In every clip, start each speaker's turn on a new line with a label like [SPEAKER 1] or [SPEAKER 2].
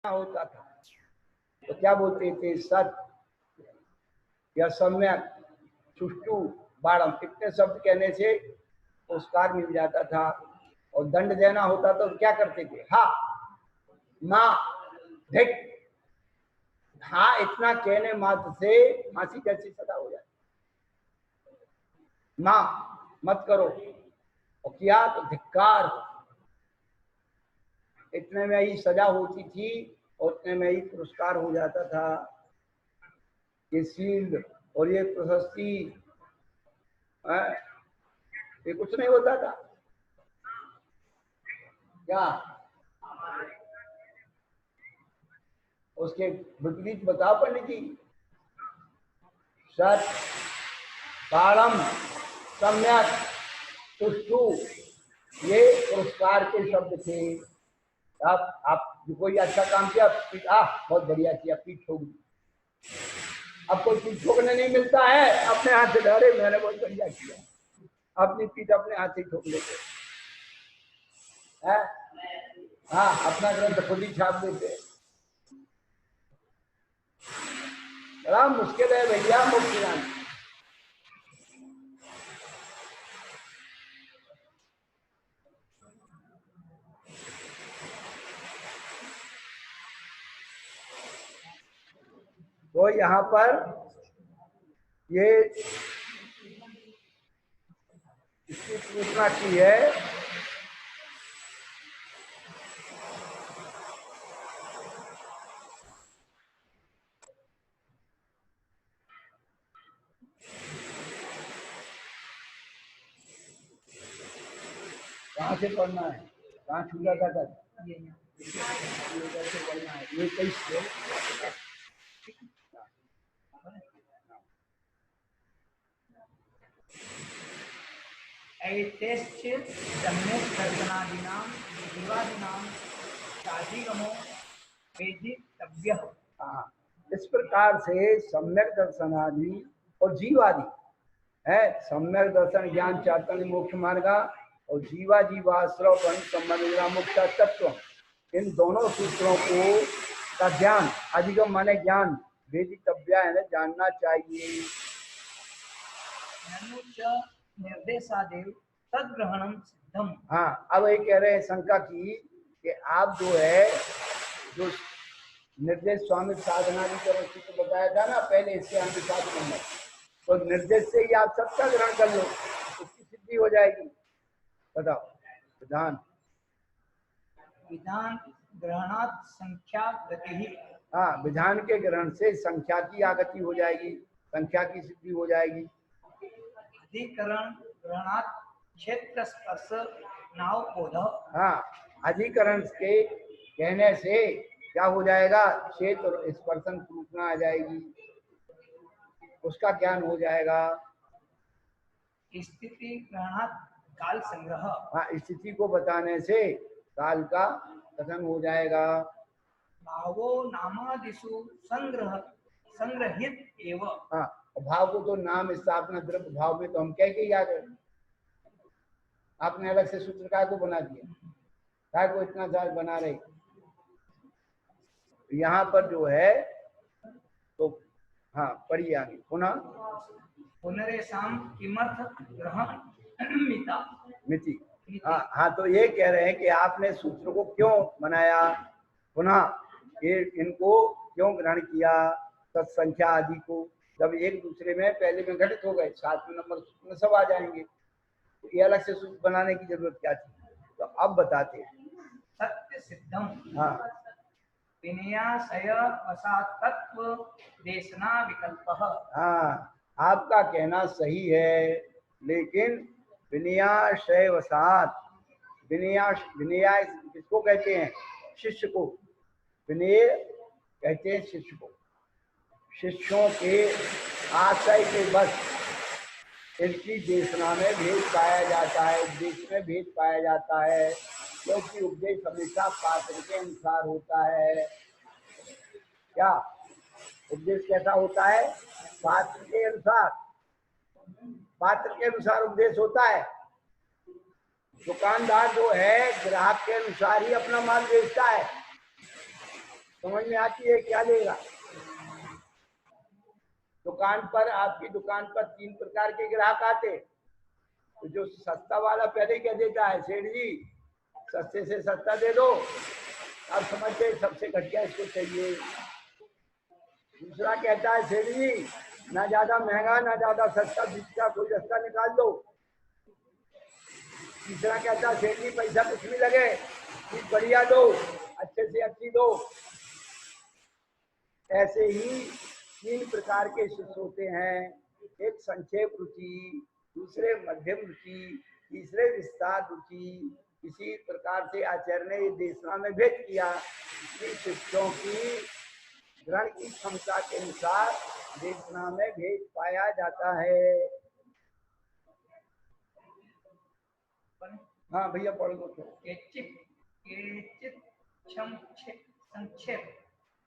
[SPEAKER 1] होता था तो क्या बोलते थे, सत या सम्यक, सुष्टु, बाड़म, इतने शब्द कहने से पुरस्कार मिल जाता था। और दंड देना होता तो क्या करते थे, हा, ना, धिक, हाँ, इतना कहने मात्र से फांसी जैसी सजा हो जाती। ना मत करो और किया तो धिक्कार, इतने में ही सजा होती थी और उतने में ही पुरस्कार हो जाता था। ये शील्ड और ये प्रशस्ति, ये कुछ नहीं होता था क्या? उसके विपरीत बताओ पंडित जी। सत, बाणम, सम्यक, सुष्टु, ये पुरस्कार के शब्द थे। आप कोई अच्छा काम किया, बहुत बढ़िया किया, पीठ ठोक दी। अब कोई पीठ ठोकने नहीं मिलता है, अपने हाथ से डरे, मैंने बहुत बढ़िया किया, अपनी पीठ अपने हाथ से ठोक लेते हैं। हाँ, अपना ग्रंथ खुद ही छाप देते। बड़ा मुश्किल है भैया मुक्ति लाना। तो यहाँ पर ये इसकी सूचना की है कहाँ से पढ़ना है, कहाँ छूटा था कल, पढ़ना है ये कई
[SPEAKER 2] ऐतेश्चित् सम्यक् दर्शनादीनां जीवादीनां शाधिगमो वेदितव्यः।
[SPEAKER 1] हाँ, इस प्रकार से सम्यक दर्शनादि और जीवादि है। सम्यक दर्शन ज्ञान चातन मोक्ष मार्गा और जीवा जीवाश्रव वन संबंध मुक्त तत्व, इन दोनों सूत्रों को का ज्ञान, अधिगम माने ज्ञान, वेदितव्य है, जानना चाहिए।
[SPEAKER 2] निर्देशादेव तद्ग्रहणम सिद्धम।
[SPEAKER 1] हाँ, अब ये कह रहे हैं शंका की कि आप जो है, जो निर्देश स्वामी साधना की तरफ से बताया था ना पहले, इसके अनुसार नंबर, तो निर्देश से ही आप सबका ग्रहण कर लो, उसकी सिद्धि हो जाएगी। बताओ, विधान
[SPEAKER 2] विधान ग्रहणात् संख्या गति।
[SPEAKER 1] हाँ, विधान के ग्रहण से संख्या की आगति हो जाएगी, संख्या की सिद्धि हो जाएगी।
[SPEAKER 2] अधिकरण ग्रहणात् क्षेत्र स्पर्श नावबोध।
[SPEAKER 1] हाँ, अधिकरण के कहने से क्या हो जाएगा, क्षेत्र और स्पर्शन सूचना आ जाएगी, उसका ज्ञान हो जाएगा।
[SPEAKER 2] स्थिति ग्रहणात् काल संग्रह।
[SPEAKER 1] हाँ, स्थिति को बताने से काल का कथन हो जाएगा।
[SPEAKER 2] भावो नामादिषु संग्रहित एव।
[SPEAKER 1] हाँ, भाव को तो नाम स्थापना द्रव्य भाव में तो हम कह के याद है, आपने अलग से सूत्र काय को बना दिया, काय को इतना साल बना रहे। यहाँ पर जो है तो हाँ, पढ़िए आगे पुनः।
[SPEAKER 2] पुनरेषां किमर्थ ग्रहण
[SPEAKER 1] मिति। हाँ, तो ये कह रहे हैं कि आपने सूत्र को क्यों बनाया, पुनः ये इनको क्यों ग्रहण किया, तत्संख्या आदि को, जब एक दूसरे में पहले में घटित हो गए, सातवें नंबर सूत्र में सब आ जाएंगे, तो ये अलग से सूत्र बनाने की जरूरत क्या थी। तो अब बताते हैं।
[SPEAKER 2] सत्य सिद्धम।
[SPEAKER 1] हाँ,
[SPEAKER 2] विनयाशय वसातत्व देशना विकल्प।
[SPEAKER 1] हाँ, आपका कहना सही है, लेकिन विनयाशय वसात, विनय किसको कहते हैं, शिष्य को, विनय कहते हैं शिष्य को। शिष्यों के आशय के बस इनकी देशना में भेद पाया जाता है, उपदेश में भेद पाया जाता है, क्योंकि उपदेश हमेशा पात्र के अनुसार होता है। क्या उपदेश कैसा होता है, पात्र के अनुसार, पात्र के अनुसार उपदेश होता है। दुकानदार जो है ग्राहक के अनुसार ही अपना माल बेचता है, समझ में आती है क्या लेगा? दुकान पर, आपकी दुकान पर 3 प्रकार के ग्राहक आते। तो जो सस्ता वाला पहले क्या देता है, सेठ जी सस्ते से सस्ता दे दो, आप समझते सबसे घटिया इसको चाहिए। दूसरा कहता है सेठ जी ना ज्यादा महंगा ना ज्यादा सस्ता, बीच का कोई रास्ता निकाल दो। तीसरा कहता है सेठ जी पैसा कुछ भी लगे, चीज बढ़िया दो, अच्छे से अच्छी दो। ऐसे ही 3 प्रकार के शिष्य होते हैं, एक संक्षेप रुचि, दूसरे मध्यम रुचि, तीसरे विस्तार रुचि। इसी प्रकार से आचार्य ने देशना में भेद किया कि शिष्यों की ग्रहण की क्षमता के अनुसार देशना में भेद पाया जाता है। हाँ भैया पढ़ लो तो।
[SPEAKER 2] संक्षेप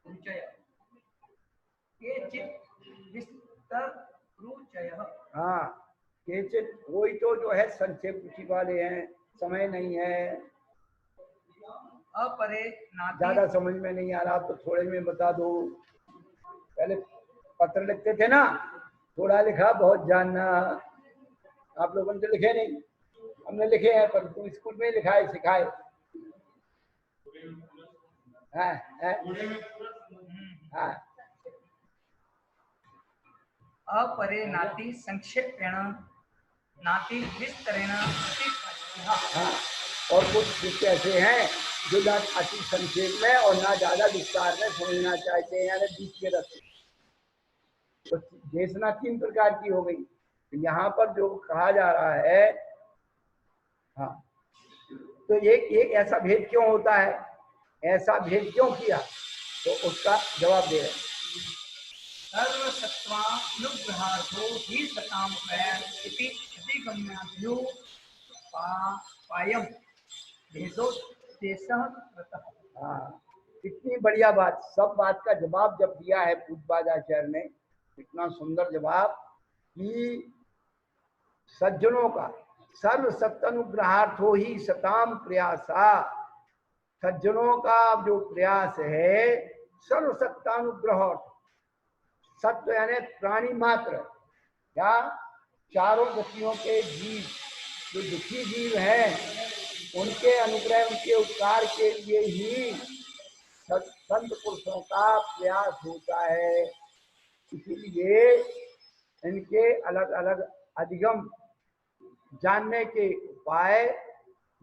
[SPEAKER 2] रुचय, विस्तार रुचय।
[SPEAKER 1] हाँ केचित कोई तो जो है संक्षेप रुचि वाले हैं, समय नहीं है,
[SPEAKER 2] अपरे नाती
[SPEAKER 1] ज्यादा समझ में नहीं आ रहा तो थोड़े में बता दो। पहले पत्र लिखते थे ना, थोड़ा लिखा बहुत जानना। आप लोगों ने तो लिखे नहीं, हमने लिखे हैं, पर तुम स्कूल में लिखाए सिखाए। हाँ हाँ
[SPEAKER 2] अपरे नाती संक्षेपेण नाती विस्तरेण।
[SPEAKER 1] हाँ। और कुछ शिष्य ऐसे हैं जो ना अति संक्षेप में और ना ज्यादा विस्तार में समझना चाहते हैं, यानी बीच के रखते। तो देशना 3 प्रकार की हो गई। तो यहाँ पर जो कहा जा रहा है, हाँ तो एक ऐसा भेद क्यों होता है, ऐसा भेद क्यों किया, तो उसका जवाब दे रहे हैं।
[SPEAKER 2] सर्वसत्वानुग्रहार्थो हि सतां प्रयाण इति अधिगम्याभ्यो पायम भेदोद्देशः कृतः।
[SPEAKER 1] हाँ इतनी बढ़िया बात, सब बात का जवाब जब दिया है पूज्यपादाचार्य ने, इतना सुंदर जवाब कि सज्जनों का सर्व सत्यानुग्रहार्थ हो ही सताम प्रयासा। सज्जनों का जो प्रयास है सर्व सत्यानुग्रह, सत्य यानी प्राणी मात्र या चारों गतियों के जीव, जो दुखी जीव हैं उनके अनुग्रह, उनके उपकार के लिए ही संत पुरुषों का प्रयास होता है। इसीलिए इनके अलग अलग अधिगम जानने के उपाय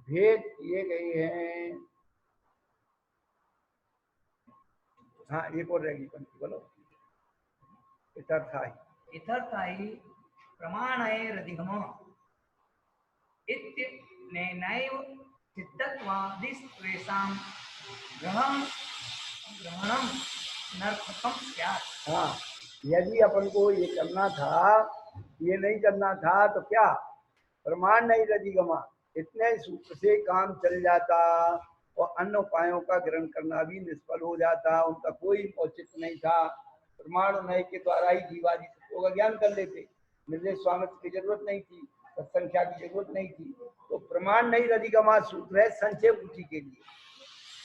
[SPEAKER 1] भेद किए गए हैं। हाँ एक और रहेगी पंक्ति बोलो।
[SPEAKER 2] इतर्थाहि प्रमाणैरधिगमः इत्यनेनैव सिद्धत्वादिस्त्वेषां ग्रहणं नर्थकं स्यात्।
[SPEAKER 1] हाँ यदि अपन को ये करना था, ये नहीं करना था तो क्या, प्रमाण नहीं अधिगमा, इतने सूत्र से काम चल जाता और अन्य उपायों का ग्रहण करना भी निष्फल हो जाता, उनका कोई औचित नहीं था। प्रमाण नय के द्वारा ही जीवादि तत्वों का ज्ञान कर लेते, निर्देश स्वामित्व की जरूरत नहीं थी, सत्संख्या की जरूरत नहीं थी। तो प्रमाण नहीं अधिगमा सूत्र है संक्षेप रुचि के लिए,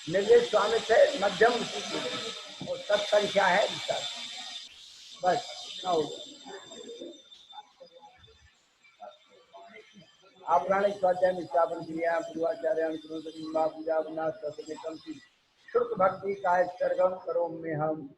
[SPEAKER 1] निर्देश स्वामित्व है मध्यम रुचि के लिए, और सत्संख्या है विस्तार। बस ना होगा। आपराणिक स्वाध्याय निष्ठापन क्रिया पूर्वाचार्य पूजा शुक्ल भक्ति का सर्गम करो में हम।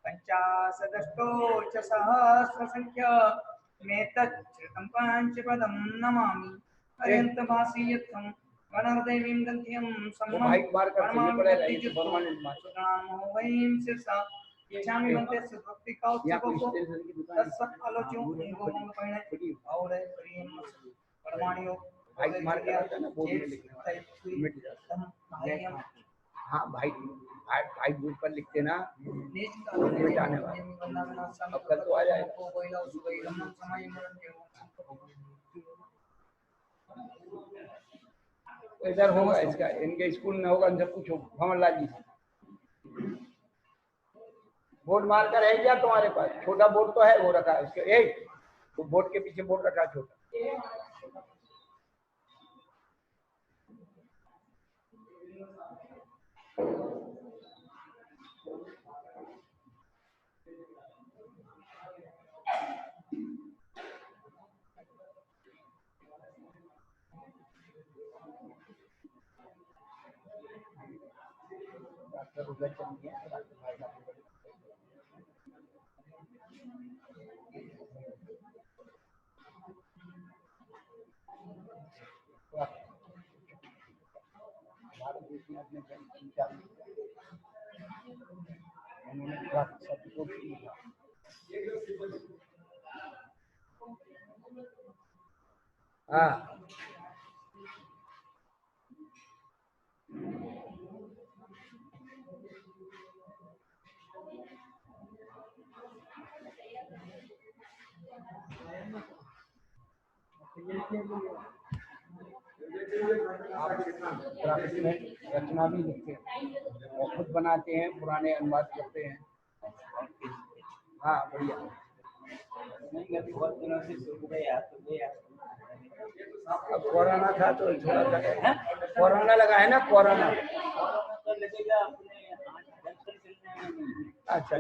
[SPEAKER 2] पंचाशदष्टोच सहस्रसंख्य मेतच्छ्रुतं पंचपदं नमामि पर्यन्तभासि यत्थं गणहृदयं गन्ध्यं सम्मं परमां वैं शीर्षा यच्छामि मन्ते सुभक्ति कौत्सको तस्स आलोच्यो एवं परिणे और प्रेम परमाणियो
[SPEAKER 1] मार कर ना बोर्ड में लिखने वाला मिट जाता है। हाँ भाई, भाई दूर पर लिखते ना मिटाने वाले। अब कल तो आ जाएगा। इधर होगा इसका, इनके स्कूल में होगा, इनसे पूछो भंवरलाल जी से। बोर्ड मार कर है क्या तुम्हारे पास? छोटा बोर्ड तो है, वो रखा है उसके एक, वो बोर्ड के पीछे बोर्ड रखा है छोटा। डॉक्टर उधर चल गया, डॉक्टर भाई साहब उधर। भारत देश में अपने उन्होंने शब्द को भी लिखा। हाँ प्राकृतिक में रचना भी लिखते हैं और खुद बनाते हैं, पुराने अनुवाद करते हैं। हाँ बढ़िया। बहुत दिनों से अब कोरोना था तो थोड़ा सा कोरोना लगा है ना, कोरोना। अच्छा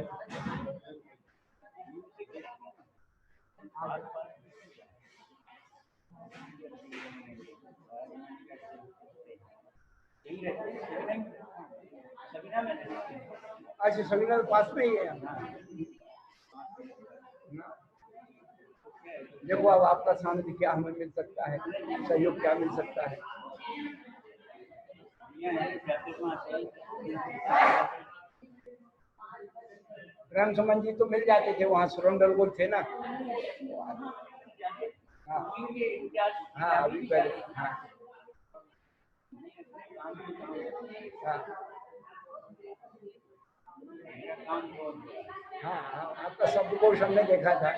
[SPEAKER 1] अच्छा, सवीना तो पास में ही है। देखो अब आपका सानिध्य क्या हमें मिल सकता है, सहयोग क्या मिल सकता है। राम सुमन जी तो मिल जाते थे, वहाँ सुरेंद्र को थे ना। हाँ हाँ अभी पहले। हाँ हाँ हाँ हाँ, आपका शब्दकोश हमने देखा था।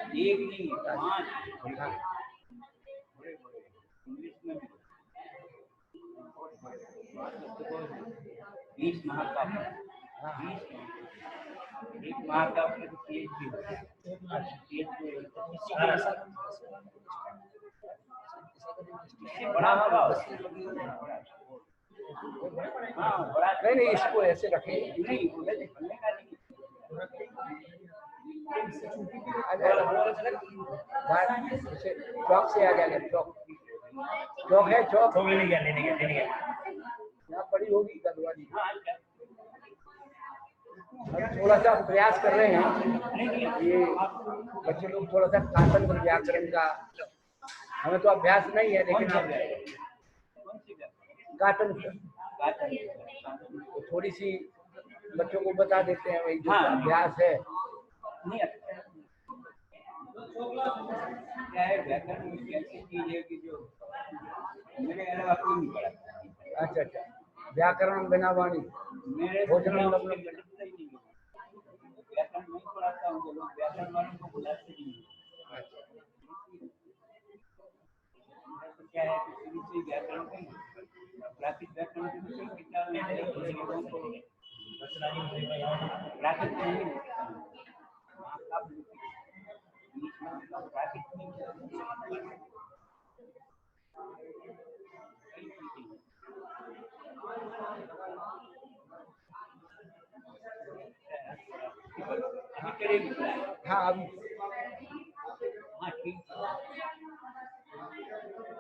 [SPEAKER 1] हाँ नहीं नहीं, इसको ऐसे रखें। चौक से आ जाएगा, चौक चौक है, चौक यहाँ पड़ी होगी गदवारी। थोड़ा सा प्रयास कर रहे हैं, ये बच्चे लोग थोड़ा सा काटन और व्याकरण का, हमें तो अभ्यास नहीं है, लेकिन आप काटन तो थोड़ी सी बच्चों को बता देते हैं, वही जो अभ्यास है। अच्छा अच्छा, व्याकरण बिना वाणी भोजन क्या है, हाँ अभी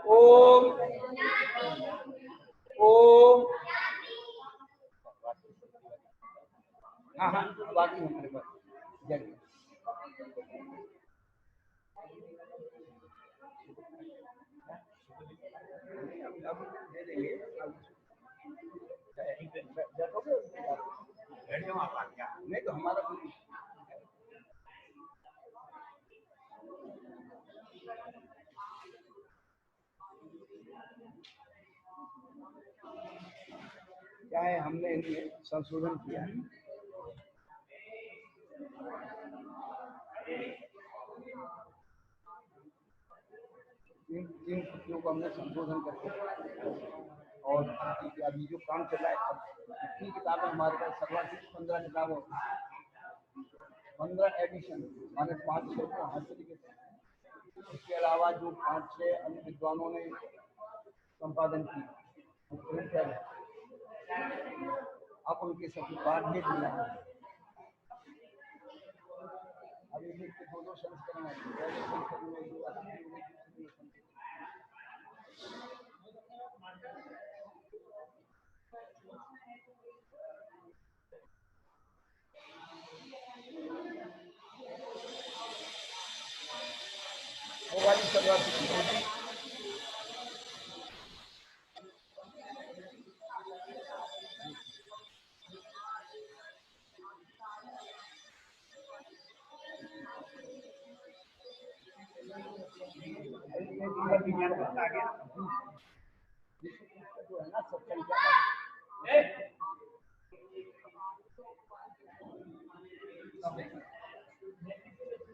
[SPEAKER 1] ओम ओम। हाँ हाँ बाकी हमारे पास जय। अब दे देंगे, नहीं तो हमारा क्या है, हमने इनमें संशोधन किया है। तीन कृतियों को हमने संशोधन करके और अभी जो काम चल रहा है, इतनी किताबें हमारे पास सर्वाधिक 15 किताबें, 15 एडिशन माने 5-6 को हासिल किए। इसके अलावा जो 5-6 अन्य विद्वानों ने संपादन की, अब उनके सभी पाठ भी दिया है। अब एक के 2-2 संस्करण है, पहले संस्करण में जो वो वाली शुरुआत जो है ना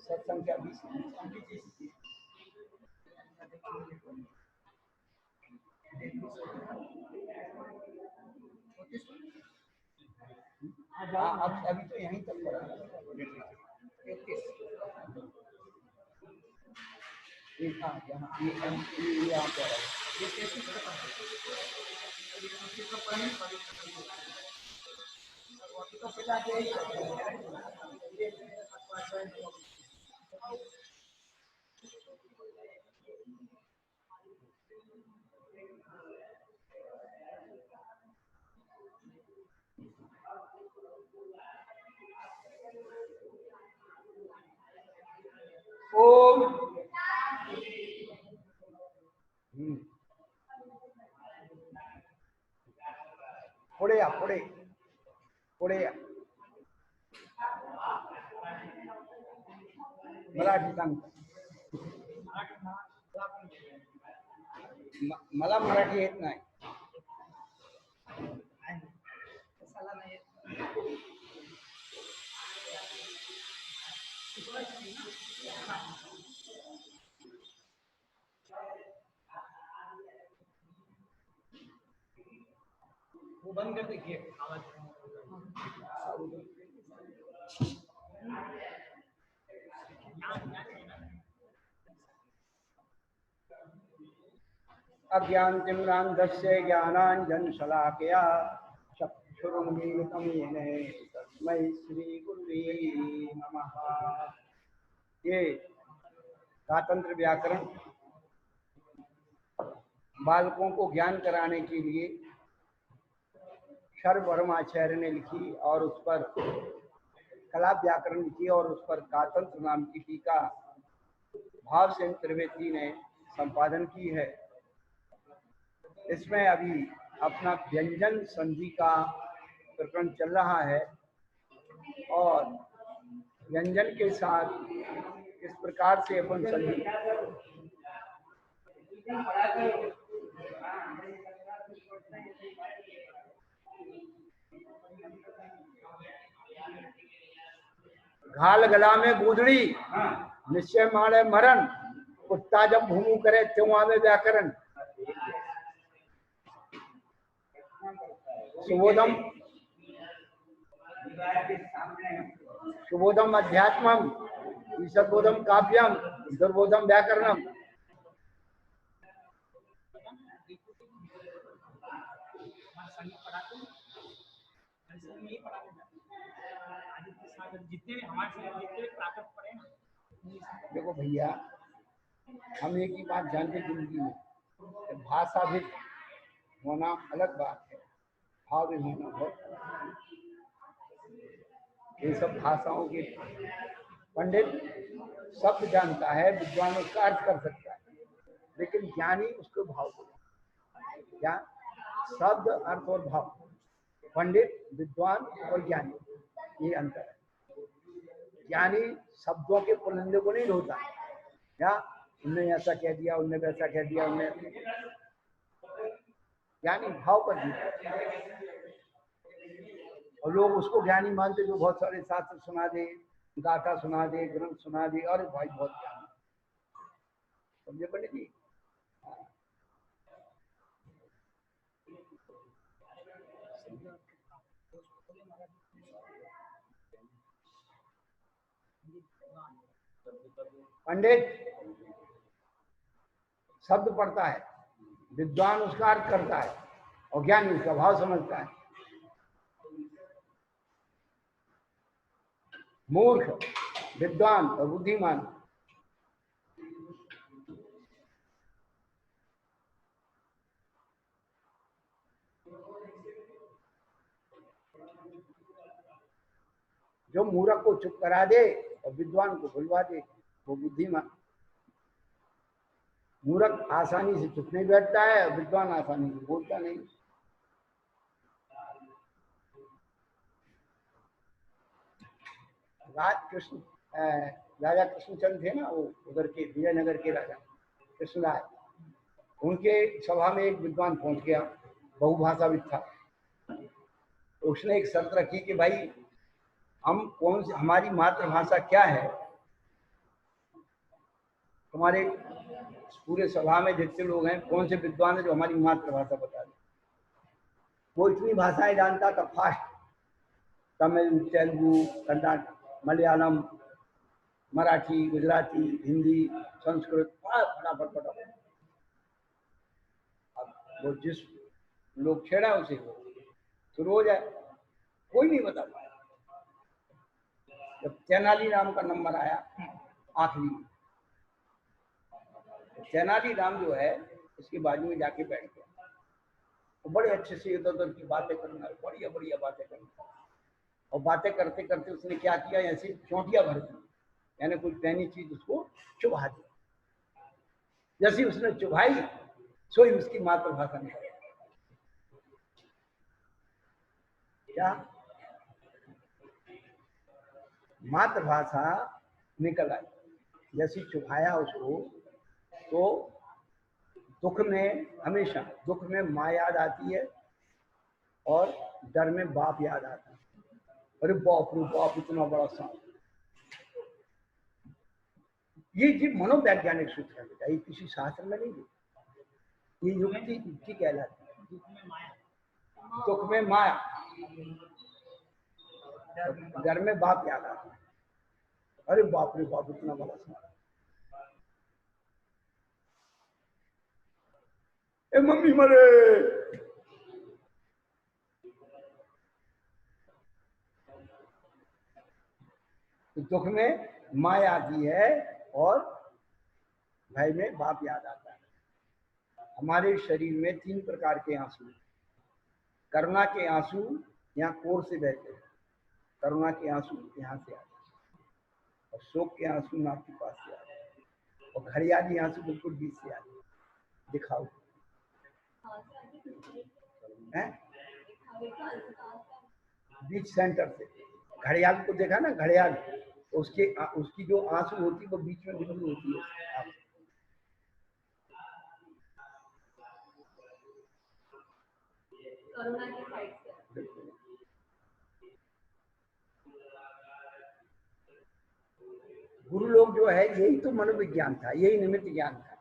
[SPEAKER 1] सत्संग संख्या 20 अब अभी तो यहीं तक यहाँ पे ओम पुढे मराठी सांग मला मराठी येत नाही
[SPEAKER 2] वो बंद कर देखिए आवाज।
[SPEAKER 1] अज्ञानतिमिरान्धस्य ज्ञानाञ्जनशलाकया चक्षुरुन्मीलितं येन तस्मै श्रीगुरुवे नमः। ये स्वातंत्र व्याकरण बालकों को ज्ञान कराने के लिए शर्ववर्माचार्य ने लिखी और उस पर कला व्याकरण लिखी और उस पर कातंत्र नाम की टीका भावसेन त्रिवेदी ने संपादन की है। इसमें अभी अपना व्यंजन संधि का प्रकरण चल रहा है और व्यंजन के साथ इस प्रकार से अपन संधि घाल गला में गूंदड़ी निश्चय मारे मरण कुत्ता जब भूमू करे त्यों आवे व्याकरण सुबोधम अध्यात्मम ईशदबोधम काव्यम दुर्बोधम व्याकरणम। देखो भैया, हम एक ही बात जानते जिंदगी में, भाषा भी होना अलग बात है, भाव भी होना बहुत। ये सब भाषाओं के पंडित शब्द जानता है, विद्वान उसका अर्थ कर सकता है, लेकिन ज्ञानी उसको भाव को, क्या शब्द अर्थ और भाव, पंडित विद्वान और ज्ञानी ये अंतर है। ज्ञानी शब्दों के पुलिंदे को नहीं ढोता, क्या उनने ऐसा कह दिया, उनने वैसा कह दिया, उनने, ज्ञानी भाव पर जीता। और लोग उसको ज्ञानी मानते जो बहुत सारे शास्त्र सुना दे, गाथा सुना दे, ग्रंथ सुना दे, अरे भाई बहुत ज्ञानी, समझे पंडित जी। पंडित शब्द पढ़ता है, विद्वान उसका अर्थ करता है और ज्ञानी उसका भाव समझता है। मूर्ख, विद्वान और बुद्धिमान। जो मूर्ख को चुप करा दे और विद्वान को भुलवा दे वो बुद्धिमान। मूर्ख आसानी से चुप नहीं बैठता है, विद्वान आसानी से बोलता नहीं। राजा कृष्णचंद्र थे ना, वो उधर के विजयनगर के राजा कृष्णराय, उनके सभा में एक विद्वान पहुंच गया, बहुभाषाविद था। उसने एक शर्त रखी कि भाई हम कौन सी, हमारी मातृभाषा क्या है, तुम्हारे पूरे सभा में जितने लोग हैं कौन से विद्वान है जो हमारी मातृभाषा बता दे। वो इतनी भाषाएं जानता था फास्ट, तमिल, तेलुगु, कन्नड़, मलयालम, मराठी, गुजराती, हिंदी, संस्कृत, फटाफट। अब वो जिस लोग छेड़ा उसे वो शुरू हो जाए, कोई नहीं बता पाया। जब तेनाली राम का नंबर आया आखिरी, तेनाली राम जो है उसके बाजू में जाके बैठ गया, वो बड़े अच्छे से इधर उधर की बातें करना, बढ़िया बढ़िया बातें करना। और बातें करते करते उसने क्या किया, ऐसी चौंटियां भर दी, यानी कोई पैनी चीज उसको चुभा दी। जैसी उसने चुभाई सोई उसकी मातृभाषा निकल गई। क्या मातृभाषा निकल आई, जैसी चुभाया उसको, तो दुख में, हमेशा दुख में माँ याद आती है और डर में बाप याद आता है। अरे बाप रे बाप, इतना बड़ा सांप। ये मनोवैज्ञानिक सूत्र है, ये किसी शास्त्र में नहीं है, ये युक्ति कहलाती है। दुख में माया, डर में बाप याद आता है। अरे बाप रे बाप, इतना बड़ा सांप। ए मम्मी मरे। तो दुख में माँ आती है और भय में बाप याद आता है। हमारे शरीर में 3 प्रकार के आंसू, करुणा के आंसू यहाँ कोर से बहते हैं, करुणा के आंसू यहाँ से आते हैं, और शोक के आंसू नाक के पास से आते हैं, और घड़ियाली आंसू बिल्कुल बीच से आते हैं। दिखाओ है बीच सेंटर से। घड़ियाल को देखा ना, घड़ियाल, उसकी जो आंसू होती है वो बीच में बिंदु होती है। करुणा की साइड से। गुरु लोग जो है, यही तो मनोविज्ञान था, यही निमित्त ज्ञान था।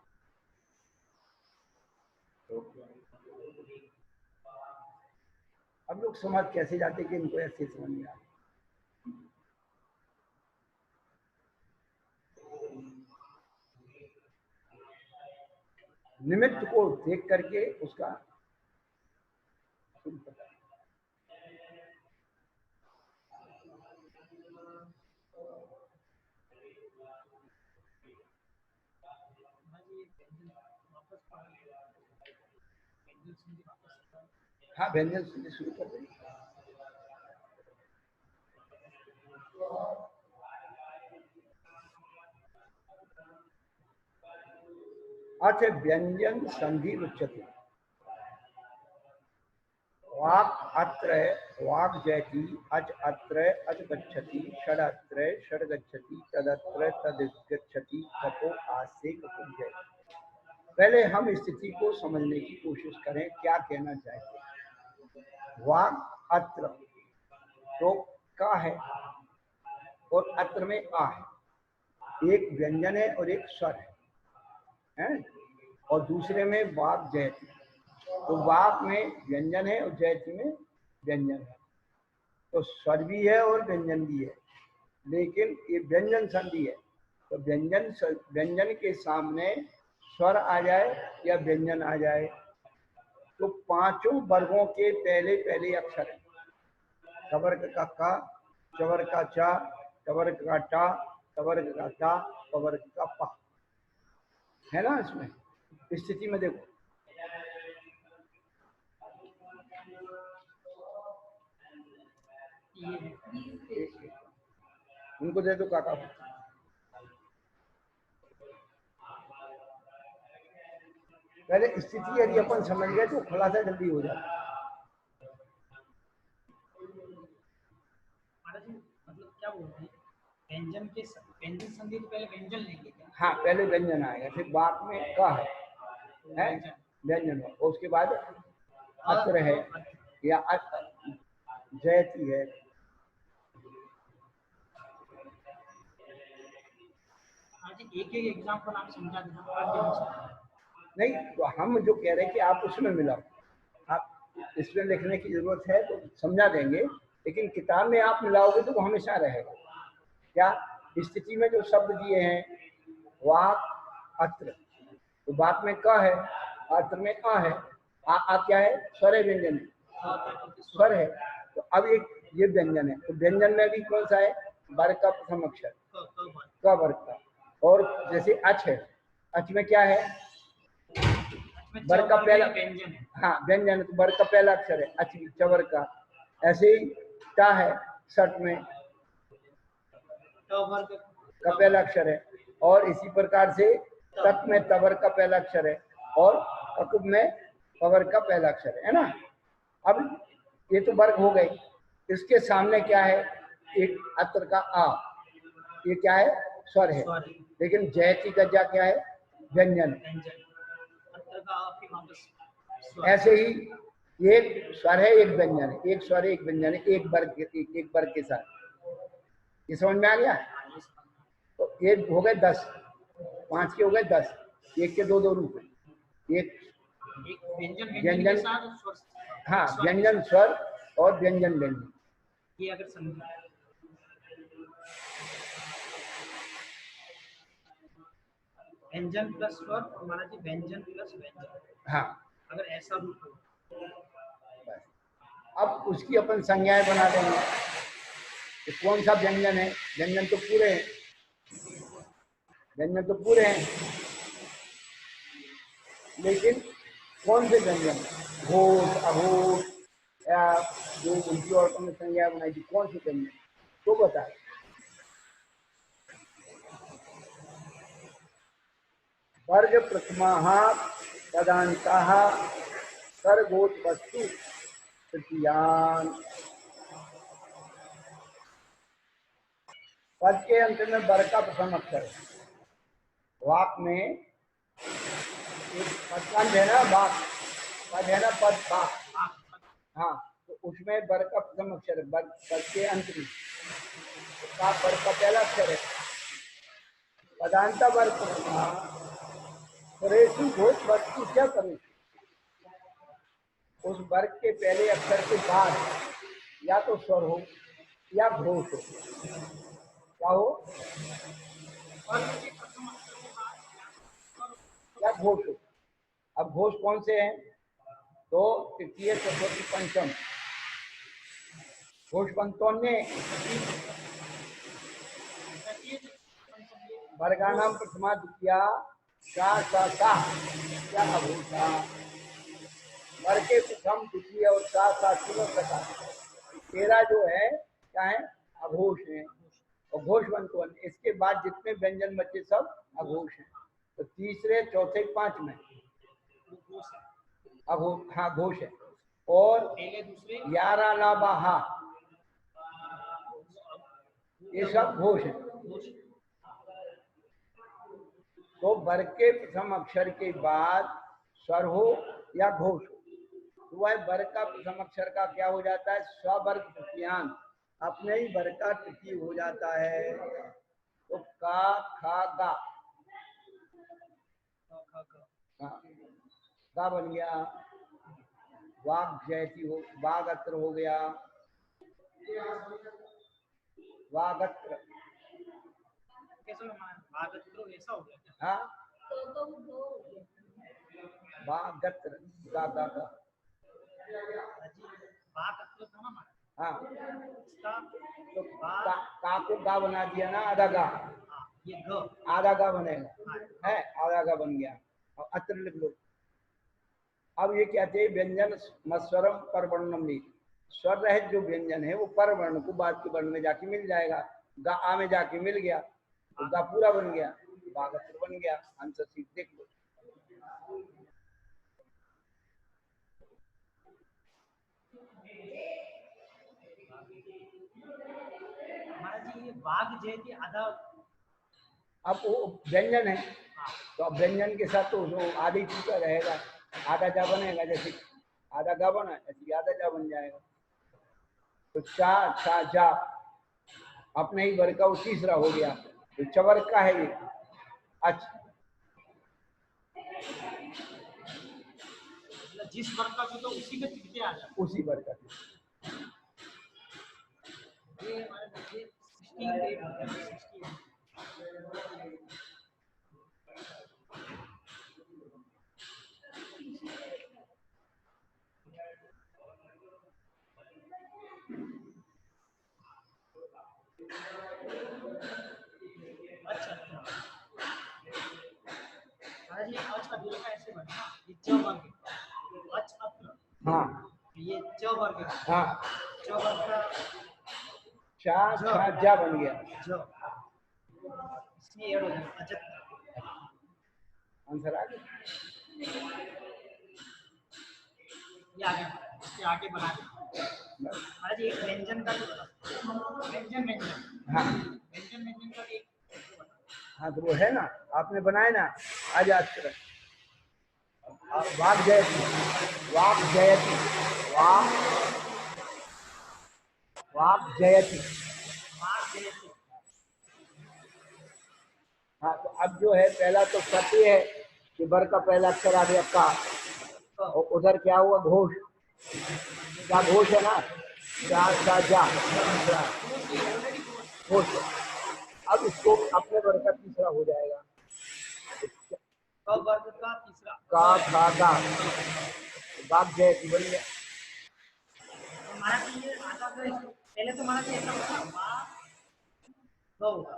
[SPEAKER 1] अब लोग समझ कैसे जाते कि इनको ऐसे समझ नहीं आता। निमित्त को देख करके उसका हाँ, व्यंजन से शुरू कर देंगे। अथ व्यंजन संधि उच्यते। वाक् अत्र वाक् जयति, अच अत्र अच गच्छति, षड अत्र षड गच्छति, तदत्र तद गच्छति, कपो आसे कपो जयति। पहले हम स्थिति को समझने की कोशिश करें, क्या कहना चाहते हैं। वाक् अत्र, तो का है और अत्र में आ है। एक व्यंजन है और एक स्वर है, और दूसरे में वाक जयति। तो वाक में व्यंजन है और जयति में व्यंजन है। तो स्वर भी है और व्यंजन भी है, लेकिन ये व्यंजन संधि है। तो व्यंजन के सामने स्वर आ जाए या व्यंजन आ जाए तो पांचों वर्गों के पहले पहले अक्षर है। कवर्ग का का, चवर्ग का चा, कवर्ग का टा, कवर्ग का ता, कवर्ग का पा, है ना। इसमें स्थिति में देखो, उनको दे दो काका। पहले स्थिति यदि अपन समझ गए तो खुलासा जल्दी हो जाता है।
[SPEAKER 2] मतलब क्या बोलते हैं, व्यंजन के व्यंजन संधि तो पहले व्यंजन लेंगे क्या?
[SPEAKER 1] हाँ, पहले व्यंजन आएगा, फिर वाक में का है व्यंजन है, और उसके बाद अत्र है या जयति है।
[SPEAKER 2] एक एक एग्जाम्पल आप समझा देना।
[SPEAKER 1] नहीं, तो हम जो कह रहे हैं कि आप उसमें मिलाओ, आप इसमें लिखने की जरूरत है तो समझा देंगे, लेकिन किताब में आप मिलाओगे तो वो हमेशा रहेगा। क्या स्थिति में जो शब्द दिए हैं, वाक, अत्र, तो बात में क है, अत्र में आ है, आ क्या है, स्वर है, व्यंजन स्वर है। तो अब ये व्यंजन है, तो व्यंजन में भी कौन सा है, वर्ग का प्रथम अक्षर, क वर्ग का। और जैसे अच है, अच में क्या है, वर्ग का पहला व्यंजन है। हाँ, व्यंजन, तो वर्ग का पहला अक्षर है अच, चवर का। ऐसे ही टा है, सट में का पहला अक्षर है, और इसी प्रकार से तक में तवर का पहला अक्षर है, और अकुब में पवर का पहला अक्षर है ना। अब ये तो वर्ग हो गए, इसके सामने क्या है, एक अत्र का आ, ये क्या है, स्वर है, लेकिन जयति गजा क्या है, व्यंजन। ऐसे ही एक स्वर है, एक व्यंजन है, एक स्वर है, एक व्यंजन है, एक वर्ग के साथ। ये समझ में आ गया। तो ये हो गए 10, 5 के हो गए 10, एक के दो रूप है, एक व्यंजन, हाँ, व्यंजन स्वर और व्यंजन व्यंजन।
[SPEAKER 2] ये अगर समझ व्यंजन प्लस स्वर और महाराज जी व्यंजन प्लस व्यंजन,
[SPEAKER 1] हाँ,
[SPEAKER 2] अगर ऐसा रूप हो,
[SPEAKER 1] अब उसकी अपन संज्ञाएं बना देंगे। तो कौन सा व्यंजन है, व्यंजन तो पूरे हैं, व्यंजन तो पूरे हैं, लेकिन कौन से व्यंजन, घोष, अघोष, या जो उनकी औरतों ने संज्ञा बनाई थी, कौन से व्यंजन, तो बताए। वर्ग प्रथमा पदांताः सर्गोत्पत्ति तृतीयान्। पद के अंत में वर्ग का प्रथम अक्षर है। वाक में एक पद है ना, वाक पद है ना, पद वाक, हाँ, तो उसमें वर्ग का प्रथम अक्षर है, पद के अंत में उसका वर्ग का पहला अक्षर है। पदांता वर्ग घोष वस्तु क्या करूँ, उस वर्ग के पहले अक्षर के बाद या तो स्वर हो या घोष हो, क्या हो, या घोष हो। अब घोष कौन से हैं, तो तृतीय, चतुर्थी, पंचम घोष पंतोन्य वर्गानां प्रथमा द्वितीया सा क्या अघोषा। वर्ग के प्रथम, द्वितीय और सा तीनों प्रकार 13 जो है क्या है, अघोष है, और घोष बंतु। इसके बाद जितने व्यंजन बचे सब अघोष हैं। तो तीसरे, चौथे, पांचवें अघोष, हाँ, घोष है। और 11 लाबाहा ये सब घोष है। तो वर्ग के प्रथम अक्षर के बाद स्वर हो या घोष हो, तो वह वर्ग का प्रथम अक्षर का क्या हो जाता है, स्वर्ग तृतीयांत, अपने ही वर का तिथि हो जाता है। तो का खा गा, हाँ, गा बन गया। वाग जयती हो, वागत्र हो गया, वागत्र।
[SPEAKER 2] ऐसा हो गया क्या?
[SPEAKER 1] हाँ, वागत्र, गा गा गा।
[SPEAKER 2] था ना हमारा,
[SPEAKER 1] हाँ,
[SPEAKER 2] इसका
[SPEAKER 1] तो का को गा बना दिया ना, आधा गा,
[SPEAKER 2] ये ग
[SPEAKER 1] आधा गा बनेगा, है आधा गा बन गया। और अत्र लिख लो। अब ये कहते हैं व्यंजन मस्वरम परवर्णम भी, स्वर रहित जो व्यंजन है वो पर वर्ण को बाद के वर्ण में जाके मिल जाएगा। गा आ में जाके मिल गया तो गा पूरा बन गया, बागत्र बन गया। आंसर सीट देख लो।
[SPEAKER 2] हमारा जी ये वाग जयती आधा,
[SPEAKER 1] अब वो व्यंजन है तो अब व्यंजन के साथ तो जो आधी चीजा रहेगा, आधा जा बनेगा। जैसे आधा गा बना ऐसे आधा जा बन जाएगा। तो चा छा जा अपने ही वर्ग का वो तीसरा हो गया। तो चवर का है ये। अच्छा,
[SPEAKER 2] जिस वर्ग का भी तो उसी में तिथि आ जाए।
[SPEAKER 1] उसी वर्ग का।
[SPEAKER 2] ये हमारे देखिए 68 होता है, 68। अच्छा जी, अच का दूसरा ऐसे बना, ये च वर्ग है, अच अत्र,
[SPEAKER 1] हाँ
[SPEAKER 2] ये च वर्ग है,
[SPEAKER 1] हाँ,
[SPEAKER 2] च वर्ग का
[SPEAKER 1] चा छा जा बन गया।
[SPEAKER 2] ज, इसमें ऐड हो जाएगा अजत।
[SPEAKER 1] आंसर आ गया।
[SPEAKER 2] ये आगे, इसके आगे बना दे। आज एक व्यंजन का जो बता, व्यंजन व्यंजन,
[SPEAKER 1] हाँ
[SPEAKER 2] व्यंजन व्यंजन का एक,
[SPEAKER 1] हाँ, तो वो है ना, आपने बनाए ना। आज आज कर वाक जयती, वाक जयती, वाक वाक जयती।
[SPEAKER 2] मार जयती।
[SPEAKER 1] हाँ, तो अब जो है पहला तो सत्य है कि वर का पहला अक्षर आ गया का, और उधर क्या हुआ घोष, क्या घोष है ना, जा जा जा घोष। अब इसको अपने वर्ग का तीसरा हो जाएगा।
[SPEAKER 2] क वर्ग का तीसरा,
[SPEAKER 1] का खा गा, वाक जयती बन गया।
[SPEAKER 2] हमारा तो ये आता था, पहले तो हमारा ऐसा होता वा ग होगा,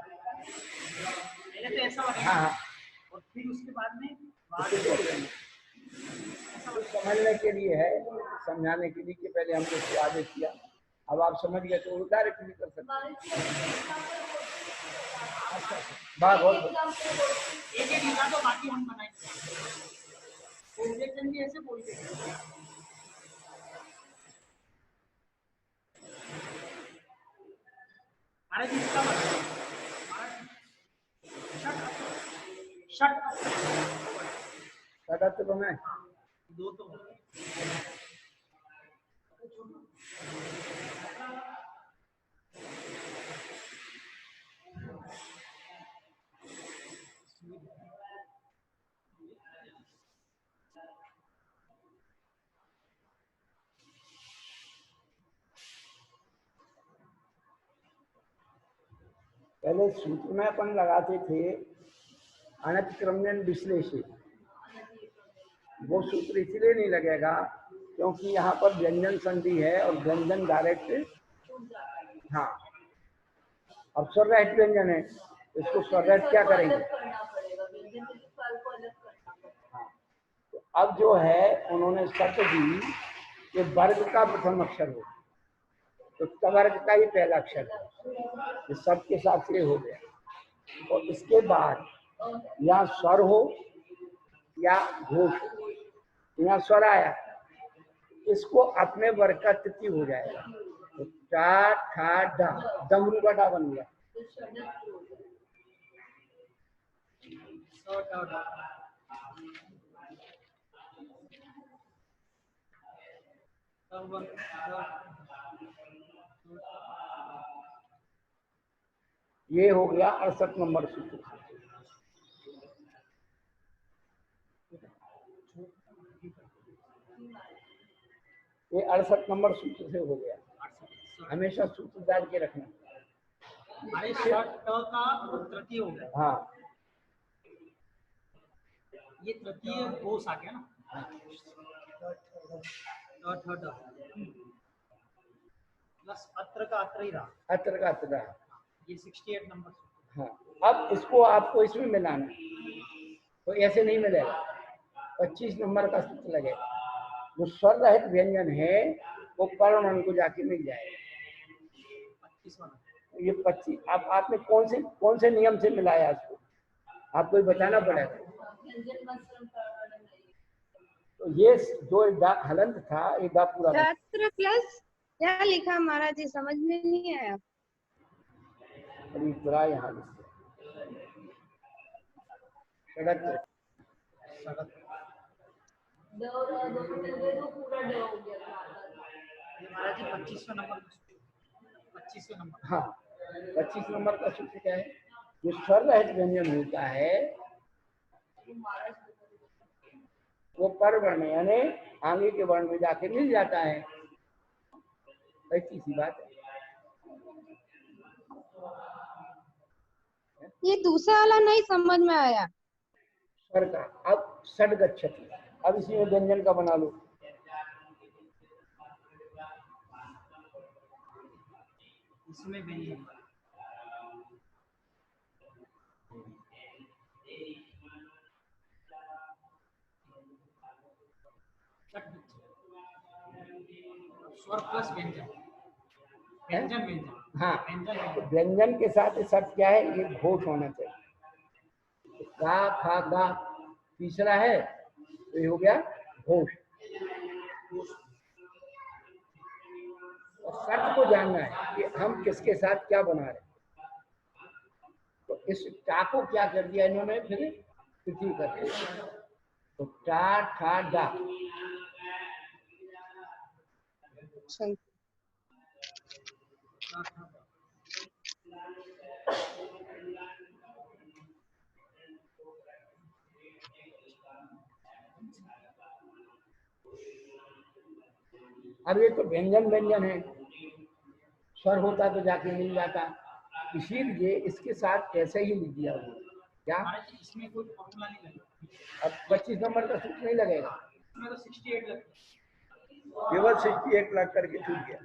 [SPEAKER 2] पहले तो ऐसा बनेगा।
[SPEAKER 1] हाँ हाँ,
[SPEAKER 2] और फिर उसके बाद में वा
[SPEAKER 1] इसको बोल रहे हैं। तो समझने के लिए है, समझाने के लिए कि पहले हमने इसको आदेश किया, अब आप समझ गए तो डायरेक्ट भी कर सकते हैं। अच्छा, बात बहुत
[SPEAKER 2] एक एक लिखा तो बाकी हम बनाएंगे, प्रोजेक्शन भी ऐसे बोल देंगे। हमारा जिसका मतलब षट
[SPEAKER 1] षट तो मैं
[SPEAKER 2] दो तो हो गए।
[SPEAKER 1] पहले सूत्र में अपन लगाते थे अनतिक्रम्यन विश्लेषित, वो सूत्र इसलिए नहीं लगेगा क्योंकि यहाँ पर व्यंजन संधि है और व्यंजन डायरेक्ट। हाँ, अब स्वर रहित व्यंजन है, इसको स्वर रहित क्या करेंगे। हाँ, तो अब जो है उन्होंने शर्त दी कि वर्ग का प्रथम अक्षर हो, तो तवर्ग का ही पहला अक्षर है, सब के साथ ये हो गया। और इसके बाद या स्वर हो या घोष हो, यहाँ स्वर आया, इसको अपने वर्ग का तिथि हो जाएगा। तो टा ठा डा, डमरू का डा बन गया। ये हो गया 68 नंबर सूत्र। ये 68 नंबर सूत्र से हो गया। हमेशा सूत्र डाल के रखना।
[SPEAKER 2] का तृतीय हो गया।
[SPEAKER 1] हाँ,
[SPEAKER 2] ये तृतीय कोष आ गया ना। थर्ड प्लस अत्र का अत्र ही रहा।
[SPEAKER 1] अत्र का अत्र रहा।
[SPEAKER 2] ये 68 नंबर।
[SPEAKER 1] हाँ, अब इसको आपको इसमें मिलाना, तो ऐसे नहीं मिलेगा। 25 नंबर का सूत्र लगेगा। जो स्वर रहित व्यंजन है वो पर्ण को जाके मिल जाएगा। ये 25 आप आपने कौन से नियम से मिलाया इसको, आपको बताना पड़ेगा। तो ये जो हलंत था एक पूरा
[SPEAKER 3] छात्र प्लस क्या लिखा महाराज जी, समझ में नहीं आया।
[SPEAKER 1] यहाँ सड़क
[SPEAKER 2] महाराज जी 25वां नंबर। 25वां नंबर।
[SPEAKER 1] हाँ, 25 नंबर का सूत्र क्या है? जो स्वर रहित व्यंजन होता है वो पर वर्ण यानी आगे के वर्ण में जाके मिल जाता है। ऐसी सी बात है।
[SPEAKER 3] ये दूसरा वाला नहीं समझ में आया।
[SPEAKER 1] स्वर का अब षड गच्छति, अब इसी में व्यंजन का बना लो।
[SPEAKER 2] इसमें व्यंजन स्वर प्लस व्यंजन। व्यंजन व्यंजन।
[SPEAKER 1] हाँ,
[SPEAKER 2] व्यंजन
[SPEAKER 1] व्यंजन के साथ शब्द क्या है? ये घोष होना चाहिए। का खा गा तीसरा है तो ये हो गया घोष। और शर्त को जानना है कि हम किसके साथ क्या बना रहे। तो इस टा को क्या कर दिया इन्होंने, फिर तिथि कर दिया। तो टा ठा डा। अब ये तो व्यंजन व्यंजन है, स्वर होता तो जाके मिल जाता, इसीलिए इसके साथ ऐसे ही लिख दिया हुआ। क्या
[SPEAKER 2] इसमें कोई फॉर्मूला नहीं लगेगा?
[SPEAKER 1] अब 25 नंबर का सूत्र नहीं लगेगा,
[SPEAKER 2] इसमें तो 68 लगेगा।
[SPEAKER 1] केवल 68 लग करके छूट गया।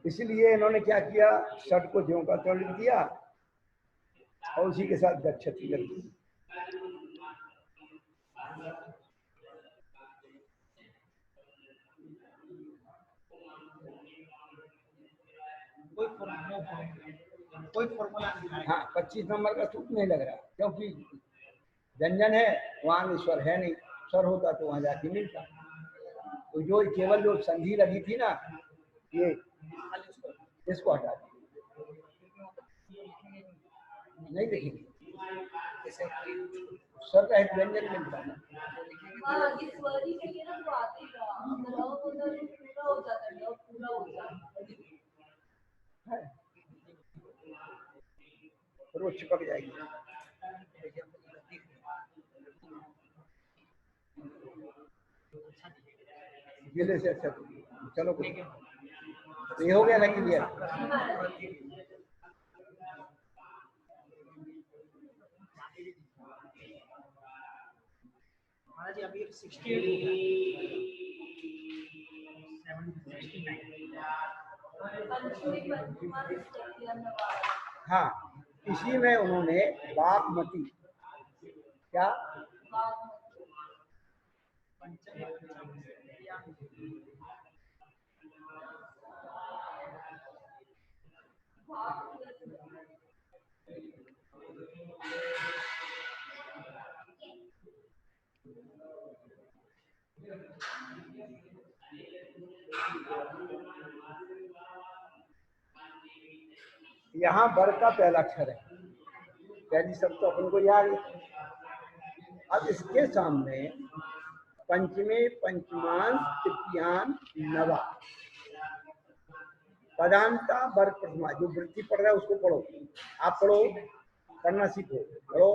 [SPEAKER 1] इसलिए इन्होंने क्या किया, षट को ज्यों का त्यों लिख दिया और उसी के साथ गच्छति लग दी।
[SPEAKER 2] कोई फॉर्मूला नहीं।
[SPEAKER 1] हाँ, 25 नंबर का सूत्र नहीं लग रहा क्योंकि व्यंजन है, वहां स्वर है नहीं। स्वर होता तो वहां जाके मिलता। तो जो केवल जो संधि लगी थी ना, ये इसको हटा दी, नहीं लिखेंगे। स्वर रहित व्यंजन मिलता है। और वो चिपक जाएगी। गिले से अच्छा चलो कुछ ये हो गया ना क्लियर।
[SPEAKER 2] महाराज अभी 68
[SPEAKER 1] हाँ, इसी में उन्होंने बागमती क्या यहाँ बर का पहला अक्षर है, पहली शब्द तो अपन को याद है। अब इसके सामने पंचमे पंचमान तृतीयान नवा, पदांता वर्ग प्रथमा, जो वृत्ति पढ़ रहा है उसको पढ़ो, आप पढ़ो, पढ़ना सीखो, पढ़ो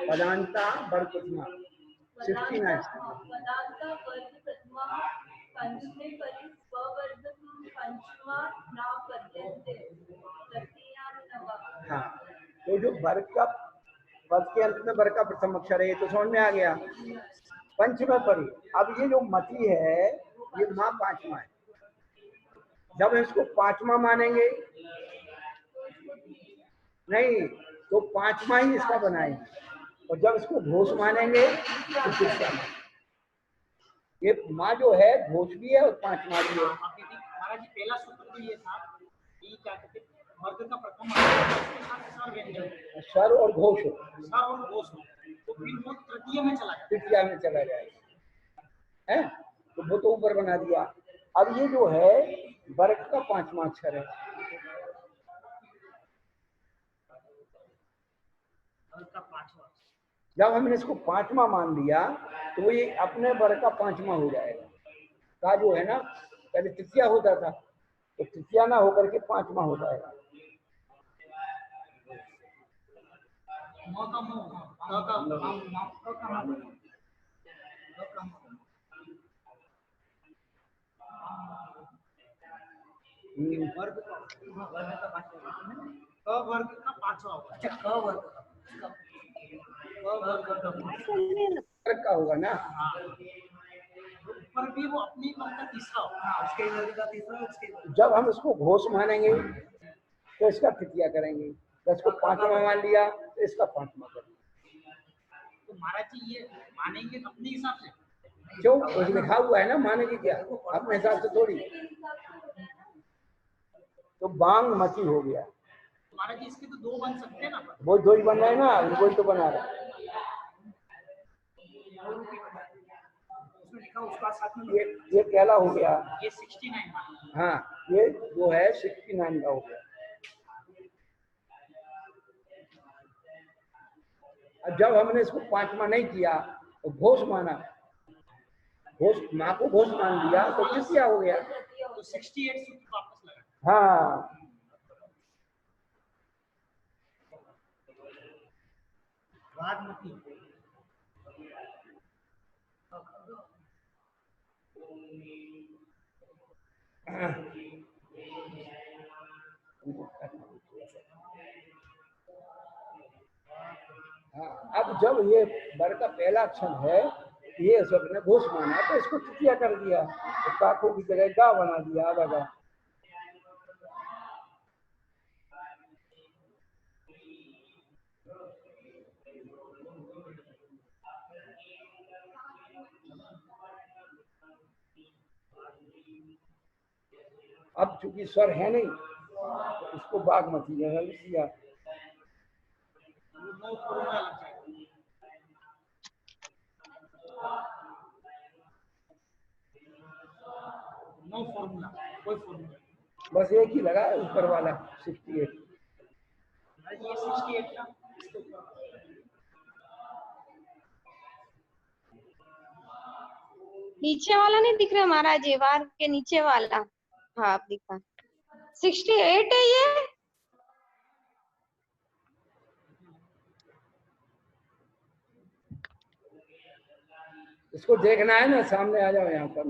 [SPEAKER 1] पदांता वर्ग प्रथमा 69।
[SPEAKER 4] पदांता वर्ग प्रथमा पंचमे परि स्ववर्ग पंचमा ना पद्यन्ते तृतीयान्नवा।
[SPEAKER 1] हाँ, तो जो वर्ग का पद के अंत में वर्ग का प्रथम अक्षर है, ये तो समझ में आ गया। पंचमे परि, अब ये जो मति है ये माँ पांचवा है, जब इसको पांचवा मानेंगे नहीं तो पांचवा ही इसका बनाएंगे, और जब इसको घोष मानेंगे तो तीसरा मानेंगे। ये माँ जो है घोष भी है और पांचवा भी है।
[SPEAKER 2] महाराज जी पहला सूत्र तो ये था कि क्या कहते हैं, वर्ग का प्रथम अक्षर व्यंजन,
[SPEAKER 1] स्वर और घोष,
[SPEAKER 2] स्वर और घोष, तो फिर वो तृतीय में चला जाए,
[SPEAKER 1] तृतीया में चला जाएगा, है तो वो तो ऊपर बना दिया। अब ये जो है वर्ग का पांचवा अक्षर है,
[SPEAKER 2] वर्ग का पांचवा।
[SPEAKER 1] जब हमने इसको पांचवा मान लिया तो ये अपने वर्ग का पांचवा हो जाएगा। का जो है ना पहले तृतीया होता था, तो तृतीया ना होकर के पांचवा हो जाएगा।
[SPEAKER 2] वर्ग का पांचवा होगा। अच्छा, क
[SPEAKER 1] वर्ग का होगा ना,
[SPEAKER 2] ऊपर भी वो अपनी वर्ग का तीसरा होगा, उसके वर्ग का तीसरा, उसके
[SPEAKER 1] जब हम इसको घोष मानेंगे तो इसका तृतीया करेंगे, जब इसको पांचवा मान लिया तो इसका पांचवा करेंगे।
[SPEAKER 2] तो महाराज जी ये मानेंगे अपने हिसाब से,
[SPEAKER 1] क्यों, कुछ लिखा हुआ है ना, मानेंगे क्या अपने हिसाब से थोड़ी, तो बांग मची हो गया।
[SPEAKER 2] महाराज जी इसके तो दो बन सकते हैं ना,
[SPEAKER 1] वो दो ही बन रहे हैं ना, वही तो बना रहा है।
[SPEAKER 2] उसमें लिखा उसका साथ में
[SPEAKER 1] ये कहला हो गया,
[SPEAKER 2] ये 69।
[SPEAKER 1] हाँ ये जो है 69 का हो गया। अब जब हमने इसको पांचवा नहीं किया तो घोष माना, घोष माँ को घोष मान लिया तो तृतीया हो गया,
[SPEAKER 2] तो 68 सूत्र वापस लगा।
[SPEAKER 1] हाँ
[SPEAKER 2] बागमती
[SPEAKER 1] हाँ, अब जब ये वर्ग का पहला अक्षर है, ये सब ने घोष माना तो इसको तृतीया कर दिया, तो काकों की जगह गा बना दिया, आधा गा। अब चूंकि स्वर है नहीं तो इसको बागमती जगह लिख दिया।
[SPEAKER 2] नो फॉर्मूला, कोई फॉर्मूला,
[SPEAKER 1] बस एक ही लगा ऊपर वाला 68।
[SPEAKER 2] ये 68 का
[SPEAKER 3] नीचे वाला नहीं दिख रहा महाराज जी, वार के नीचे वाला, हाँ आप दिखा 68 है ये।
[SPEAKER 1] इसको देखना है ना, सामने आ जाओ यहाँ पर।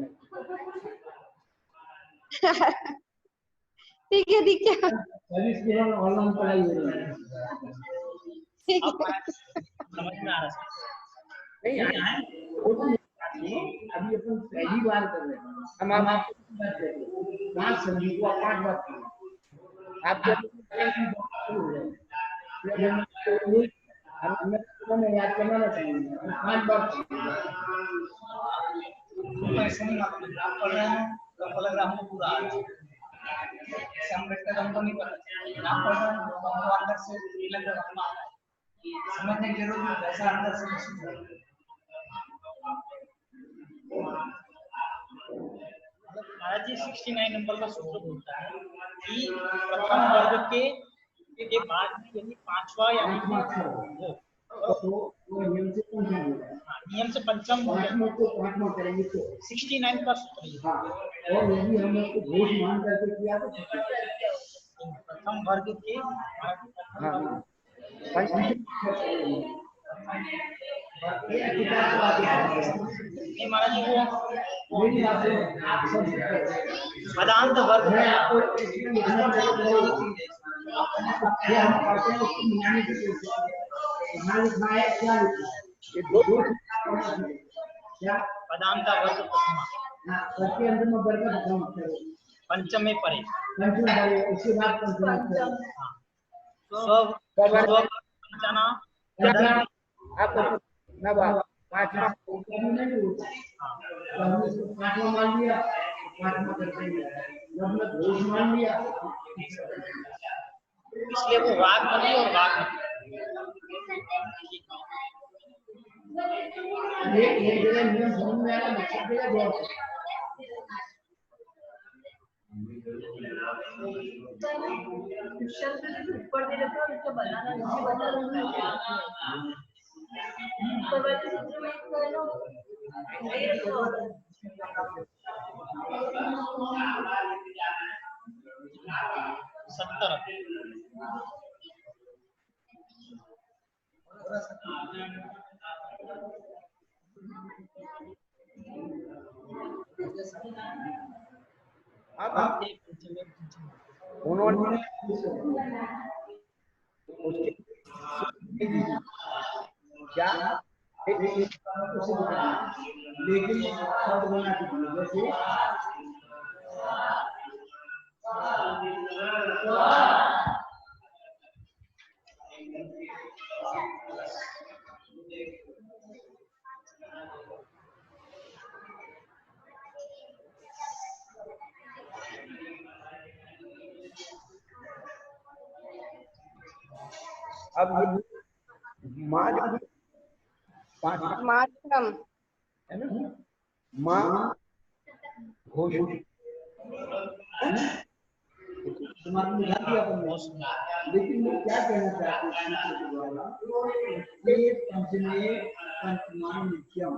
[SPEAKER 3] ठीक है ठीक है
[SPEAKER 1] ऑनलाइन पढ़ाई हो रही है,
[SPEAKER 3] ठीक है।
[SPEAKER 2] समझ में आ रहा है।
[SPEAKER 1] नहीं अभी अपन पहली बार कर रहे हैं, हम आपको बात कर रहे हैं, 5 संधि को 5 बात करें, आप हमें याद करना ना चाहिए, 5 बार
[SPEAKER 2] ऐसे नहीं मालूम, आप पढ़ रहे हैं तो अलग हमको पूरा बैठकर हमको नहीं पता, आप पढ़ रहे हैं तो अंदर से लग रहा है, समझने की जरूरत है, ऐसा अंदर से महसूस हो रहा है। महाराज जी 69 नंबर का सूत्र बोलता है कि प्रथम वर्ग के बाद में यदि पांचवा या नियम से पंचम
[SPEAKER 1] पांचवा करेंगे तो
[SPEAKER 2] 69 का सूत्र है।
[SPEAKER 1] हाँ, और यदि हम उसको घोष मान करके किया तो
[SPEAKER 2] प्रथम वर्ग के
[SPEAKER 1] हाँ
[SPEAKER 2] नहीं महाराज जी वो पदांत वर्ग
[SPEAKER 1] मैं आपको इसमें लिखना चाहिए हम पढ़ते हैं उसको मिलाने की कोशिश कहाँ लिखना है क्या लिखना है ये दो क्या
[SPEAKER 2] पदांत वर्ग प्रथमा
[SPEAKER 1] सबके अंदर में वर्ग प्रथम अक्षर है
[SPEAKER 2] पंचमे परे
[SPEAKER 1] पंचम परे उसके बाद पंचम अक्षर
[SPEAKER 2] स्व पंचना
[SPEAKER 1] आप ना बात पांचवा नहीं होता तो हमने इसको पांचवा मान लिया पांचवा करते हैं जब हमने घोष मान लिया
[SPEAKER 2] इसलिए वो वाग बनी और वाग
[SPEAKER 1] ये एक जगह नियम समझ में आया मतलब जगह बहुत
[SPEAKER 4] शब्द ऊपर दे रखा है उसको बनाना नीचे बता रखा है ऊपर वाले सूत्र में इसको है ना दे रखा
[SPEAKER 2] सत्तर
[SPEAKER 1] अब उन्होंने उसके क्या लेकिन शब्द बना दीजिए जैसे अब
[SPEAKER 3] मातरम
[SPEAKER 1] है ना माँ घोष तुम्हारे लिखा दिया अपन लेकिन मैं क्या कहना चाहती हूँ ये पंचमे पंचमान नित्यम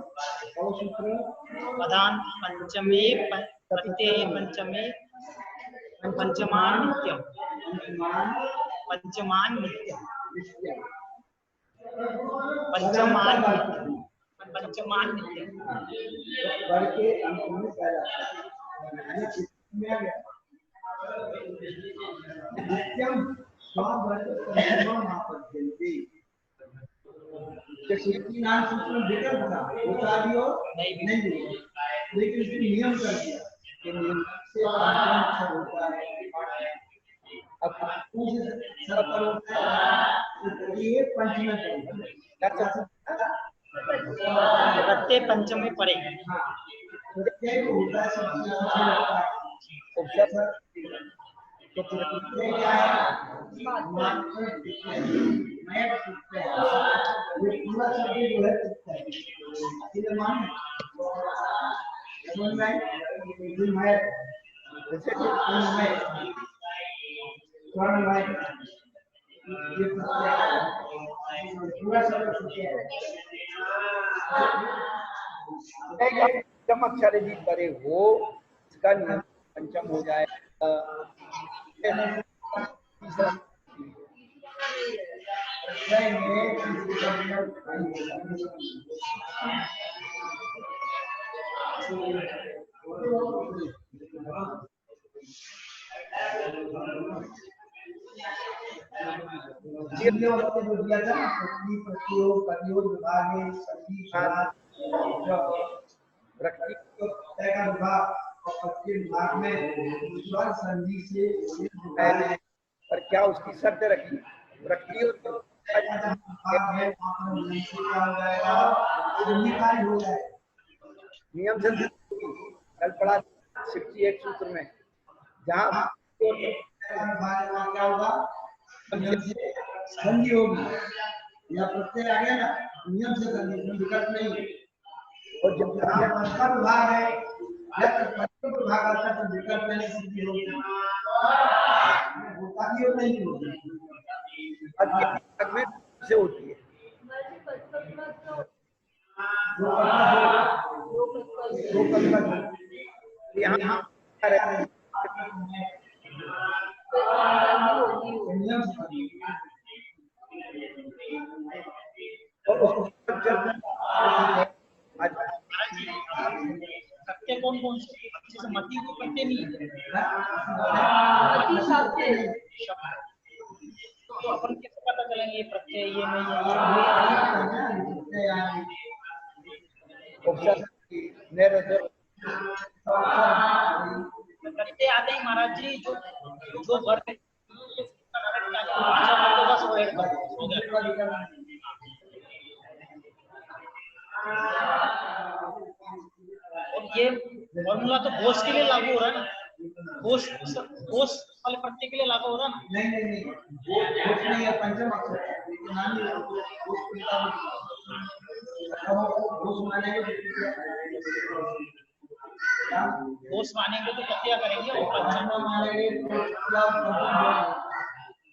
[SPEAKER 1] और सूत्र
[SPEAKER 2] पदान पंचमे प्रत्यय पंचमे पंचमान नित्यम पंचमान नित्यम पंचमान नित्यम पंचमान नित्यम
[SPEAKER 1] वर्ग के अंत में पैदा में आ गया नित्यम स्वावर्ग पंचमा महापद्यन्ते जबकि नाम सूत्र विकल्प था होता भी हो नहीं भी लेकिन इसने नियम कर दिया कि नियम से पंचम अक्षर होता है अब सब होता है तो ये पंचम
[SPEAKER 2] प्रत्यय पंचमे परे
[SPEAKER 1] हाँ प्रत्यय को होता है सब उपसर्ग तो प्रत्यय क्या है मात्र मैं सूत्र है ये पूरा शब्द जो है सूत्र है इसे मान समझ में ये मैं जैसे कि मैं स्वर्ण मैं ये पूरा शब्द सूत्र है पंचम अक्षर यदि परे हो इसका नियम पंचम हो जाए प्रतियोग विभाग में सभी विभाग और विभाग में स्वर संधि से पर क्या उसकी शर्त रखी रखती और नियम से कल पढ़ा 61 सूत्र में जहाँ क्या होगा संधि होगी या प्रत्यय आ गया ना नियम से संधि विकल्प नहीं और जब पंचम विभाग है जब पंचम विभाग आता है तो विकल्प नहीं संधि होगी होता ही नहीं होगी में से होती है
[SPEAKER 2] प्रत्यय कौन कौन से अच्छे से मति को प्रत्यय नहीं है तो अपन कैसे पता चलेंगे ये प्रत्यय ये नहीं है प्रत्यय आते ही महाराज जी जो वर्ग और ये फॉर्मूला तो घोष के लिए लागू हो रहा है ना, घोष वाले प्रत्यय के लिए लागू हो रहा है ना। नहीं घोष नहीं है, पंचम अक्षर है, घोष मानेंगे तो प्रत्यय करेंगे और पंचम मानेंगे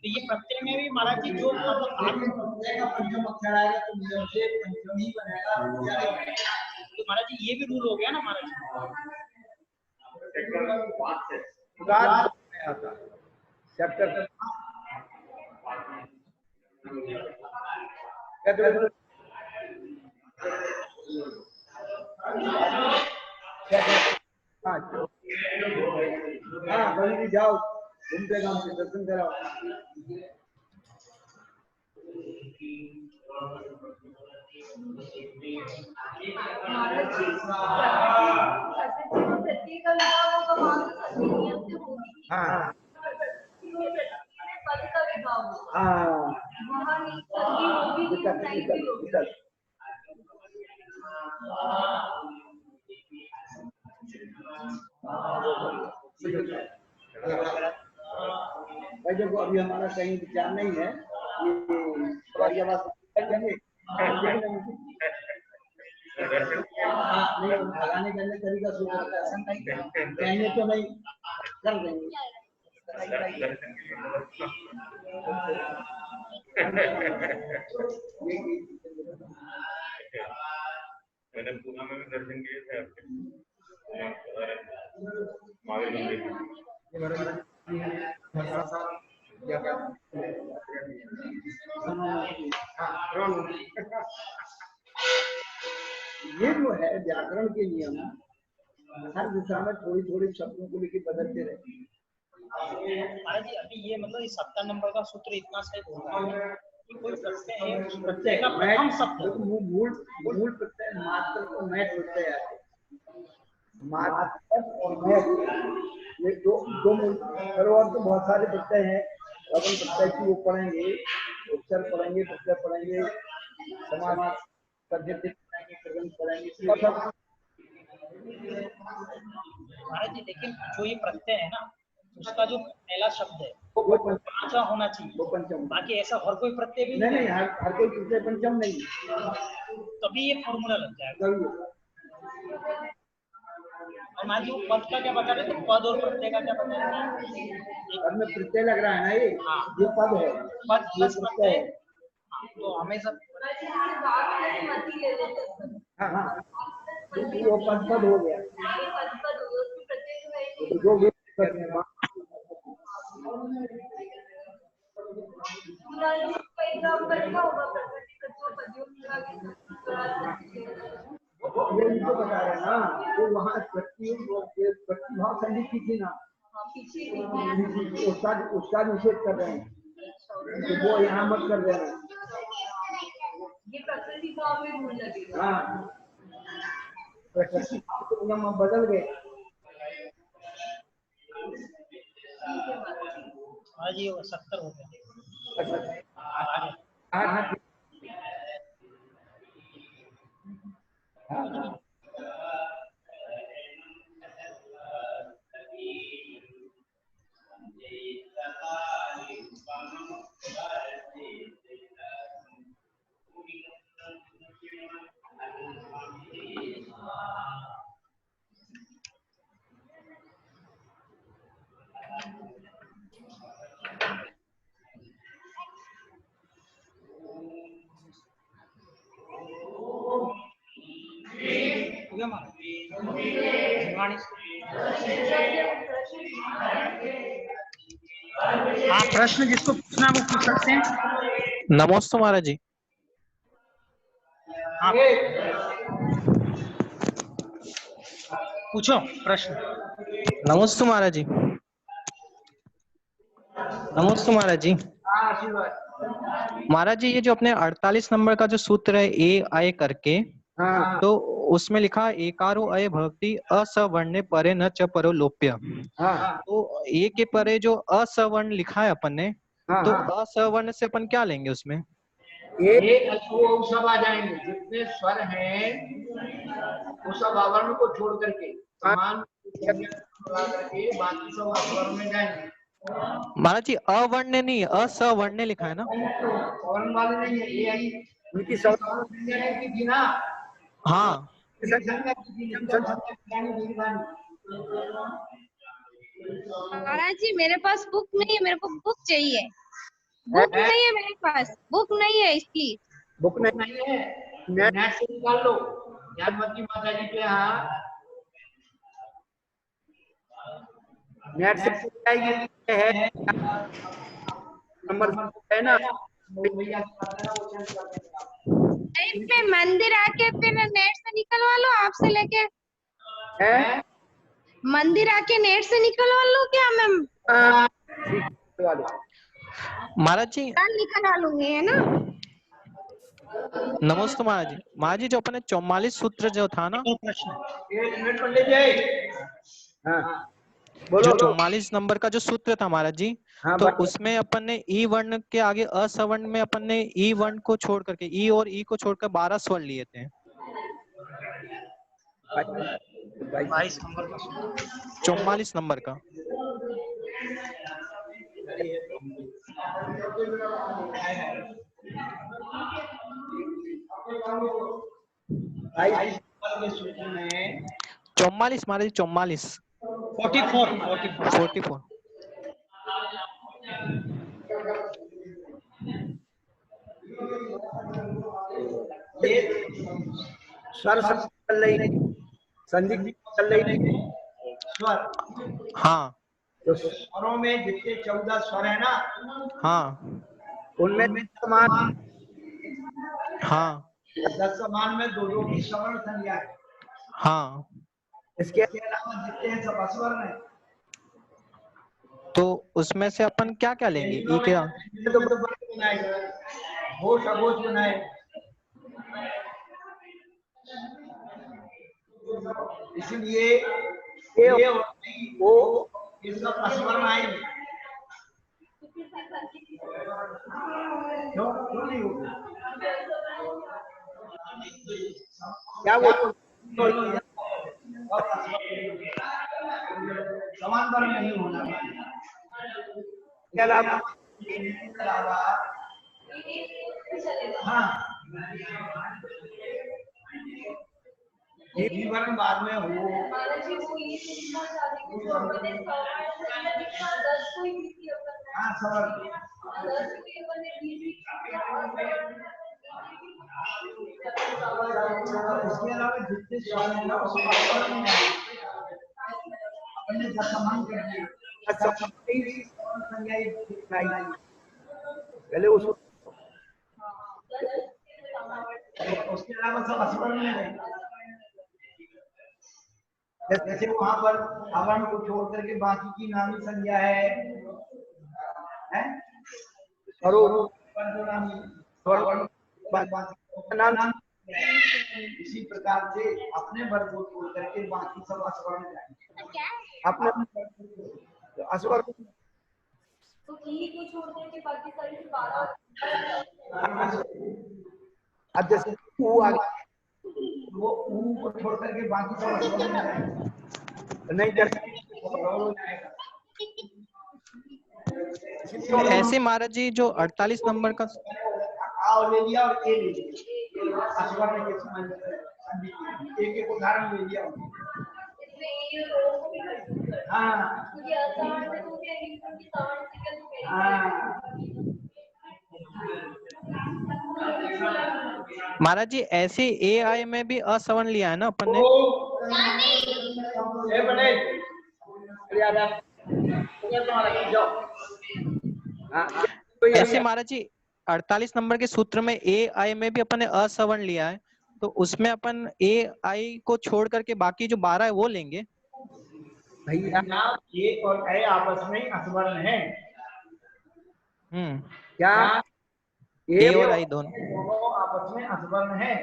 [SPEAKER 2] तो ये प्रत्यय में भी महाराज जी जो मतलब प्रत्यय का पंचम अक्षर आएगा तो मुझे पंचम ही बनेगा। तो महाराज जी ये भी रूल हो गया ना महाराज जी।
[SPEAKER 1] चैप्टर हाँ बल्कि जाओ घूमते गांव से दर्शन कराओ। भाई देखो अभी हमारा कहीं विचार नहीं है, ये नहीं भगाने के तरीका सोच कहने तो नहीं कर देंगे।
[SPEAKER 5] मैंने पूना में भी दर्शन किए थे आपके महावीर मंदिर
[SPEAKER 1] ये जो है व्याकरण के नियम हर दिशा में थोड़ी थोड़ी शब्दों को लेकर बदलते रहते हैं।
[SPEAKER 2] महाराज जी अभी ये मतलब 70 नंबर का सूत्र इतना सही बोल रहा है कि कोई प्रत्यय का प्रथम शब्द
[SPEAKER 1] मूल प्रत्यय मात्र और मैथ प्रत्यय आते हैं। मात्र और मैथ ये दो मूल और तो बहुत सारे प्रत्यय हैं। अपन प्रत्यय की वो पढ़ेंगे, उत्तर पढ़ेंगे, प्रत्यय पढ़ेंगे, समाज पद्धति पढ़ेंगे।
[SPEAKER 2] महाराज जी लेकिन जो ये प्रत्यय है ना उसका जो पहला शब्द है वो पांचवा होना चाहिए, वो पंचम। बाकी ऐसा हर कोई प्रत्यय भी नहीं,
[SPEAKER 1] हर कोई प्रत्यय पंचम नहीं,
[SPEAKER 2] तभी ये फॉर्मूला लग जाएगा। और मान जी पद का क्या बता रहे थे, पद और प्रत्यय का क्या बता रहे थे?
[SPEAKER 1] पद में प्रत्यय लग रहा है ना, ये पद है,
[SPEAKER 2] पद प्लस प्रत्यय है। तो हमेशा
[SPEAKER 1] हाँ वो पद हो गया जो भी ये तो बता रहे ना, वो वहाँ प्रतिभाव संधि की थी ना, उसका निषेध कर रहे हैं, तो वो यहाँ मत कर रहे हैं।
[SPEAKER 4] ये प्रकृति भाव में भूल लगेगा।
[SPEAKER 1] हाँ प्रकृति नियम बदल गए।
[SPEAKER 2] हाँ जी वो 70 हो गया। आप प्रश्न जिसको पूछना है वो पूछ सकते हैं।
[SPEAKER 6] नमस्ते महाराज जी।
[SPEAKER 2] आप पूछो प्रश्न।
[SPEAKER 6] नमस्ते महाराज जी। नमस्ते महाराज जी।
[SPEAKER 1] हाँ आशीर्वाद।
[SPEAKER 6] महाराज जी, ये जो अपने 48 नंबर का जो सूत्र है ए आय करके,
[SPEAKER 1] हाँ
[SPEAKER 6] तो उसमें लिखा एकारो अय भक्ति असवर्णे परे न च परो लोप्य।
[SPEAKER 1] हाँ
[SPEAKER 6] तो ए के परे जो असवर्ण लिखा है अपन ने,
[SPEAKER 1] हाँ
[SPEAKER 6] तो
[SPEAKER 1] हाँ।
[SPEAKER 6] असवर्ण से अपन क्या लेंगे उसमें?
[SPEAKER 1] ये वो सब आ जाएंगे जितने स्वर हैं, वो सब आवरण को छोड़ करके समान लगा करके बाकी सब स्वर्ण में जाएंगे।
[SPEAKER 6] महाराज जी अवर्ण नहीं, असवर्ण लिखा है ना?
[SPEAKER 1] स्वर्ण वाले नहीं है, ये आई उनकी स्वर्ण संज्ञा की थी ना।
[SPEAKER 6] हाँ
[SPEAKER 1] संज्ञा की थी,
[SPEAKER 3] महाराज जी मेरे पास बुक नहीं है, मेरे को बुक चाहिए। बुक नहीं है मेरे पास, बुक नहीं है इसकी।
[SPEAKER 1] बुक नहीं है, नेट से निकाल लो। ज्ञानवती माता जी के यहाँ नेट से आएगी है नंबर है ना।
[SPEAKER 3] पे मंदिर आके फिर नेट से निकलवा लो, आपसे लेके
[SPEAKER 1] है।
[SPEAKER 3] मंदिर आके नेट से निकलवा लो क्या मैम?
[SPEAKER 6] महाराज जी।
[SPEAKER 3] कल निकलवा लूंगी, है ना?
[SPEAKER 6] नमस्ते महाराज जी। महाराज जी, जो अपने 44 सूत्र जो था ना,
[SPEAKER 1] एक मिनट पर ले जाए। हाँ बोलो।
[SPEAKER 6] जो 44 नंबर का जो सूत्र था महाराज जी,
[SPEAKER 1] हाँ,
[SPEAKER 6] तो उसमें अपन ने ई वर्ण के आगे असवर्ण में अपन ने ई वर्ण को छोड़ करके, ई और ई को छोड़कर 12 स्वर लिए थे।
[SPEAKER 2] 22 नंबर का सूत्र।
[SPEAKER 6] 44 नंबर का।
[SPEAKER 1] भाई सूत्र में
[SPEAKER 6] 44 महाराज जी, 44 44
[SPEAKER 1] स्वर चल रही, संधि चल रही स्वर।
[SPEAKER 6] हाँ
[SPEAKER 1] तो स्वरों में जितने 14 स्वर है ना,
[SPEAKER 6] हाँ
[SPEAKER 1] उनमें समान,
[SPEAKER 6] हाँ
[SPEAKER 1] 10 समान में दो दो की सवर्ण संज्ञा है।
[SPEAKER 6] हाँ।
[SPEAKER 1] इसके अलावा जितने हैं सब अस्वर हैं।
[SPEAKER 6] तो उसमें से अपन क्या क्या लेंगे? ई क्या?
[SPEAKER 1] घोष अघोष बनाए, इसलिए ये वो ये सब अस्वर आएंगे। क्यों नहीं होगा? क्या वो समान वर्ण नहीं होना। क्या अलावा हाँ ये वर्ण बाद में हो। हाँ सवाल इसके अलावा जितने सवाल है ना अपने समान कर दिए। पहले उसको उसके अलावा सब अस्वर में है। जैसे वहां पर अवर्ण को छोड़ करके बाकी की नामी संज्ञा है, इसी प्रकार से अपने वर्ग को छोड़ करके बाकी सब अस्वर में जाएंगे। अपने अस्वर
[SPEAKER 4] तो ई को छोड़ करके बाकी सारी 12
[SPEAKER 1] अब जैसे ऊ आ गया, वो ऊ को छोड़ करके बाकी सब अस्वर में जाएंगे। नहीं जाएगा।
[SPEAKER 6] ऐसे महाराज जी जो 48 नंबर का
[SPEAKER 1] आओ ले लिया और ए ले लिया, अस्वर में संधि एक उदाहरण ले लिया। हाँ
[SPEAKER 6] महाराज जी ऐसे ए आई में भी असवर्ण लिया है ना अपन ने?
[SPEAKER 1] हाँ, तो ये
[SPEAKER 6] ऐसे महाराज जी 48 नंबर के सूत्र में ए आई में भी अपन ने असवर्ण लिया है, तो उसमें अपन ए आई को छोड़ करके बाकी जो 12 है वो लेंगे।
[SPEAKER 1] भैया
[SPEAKER 2] ए और ए आपस में असवर्ण है।
[SPEAKER 1] क्या
[SPEAKER 6] ए और आई दोनों
[SPEAKER 2] दोनों आपस में असवर्ण है,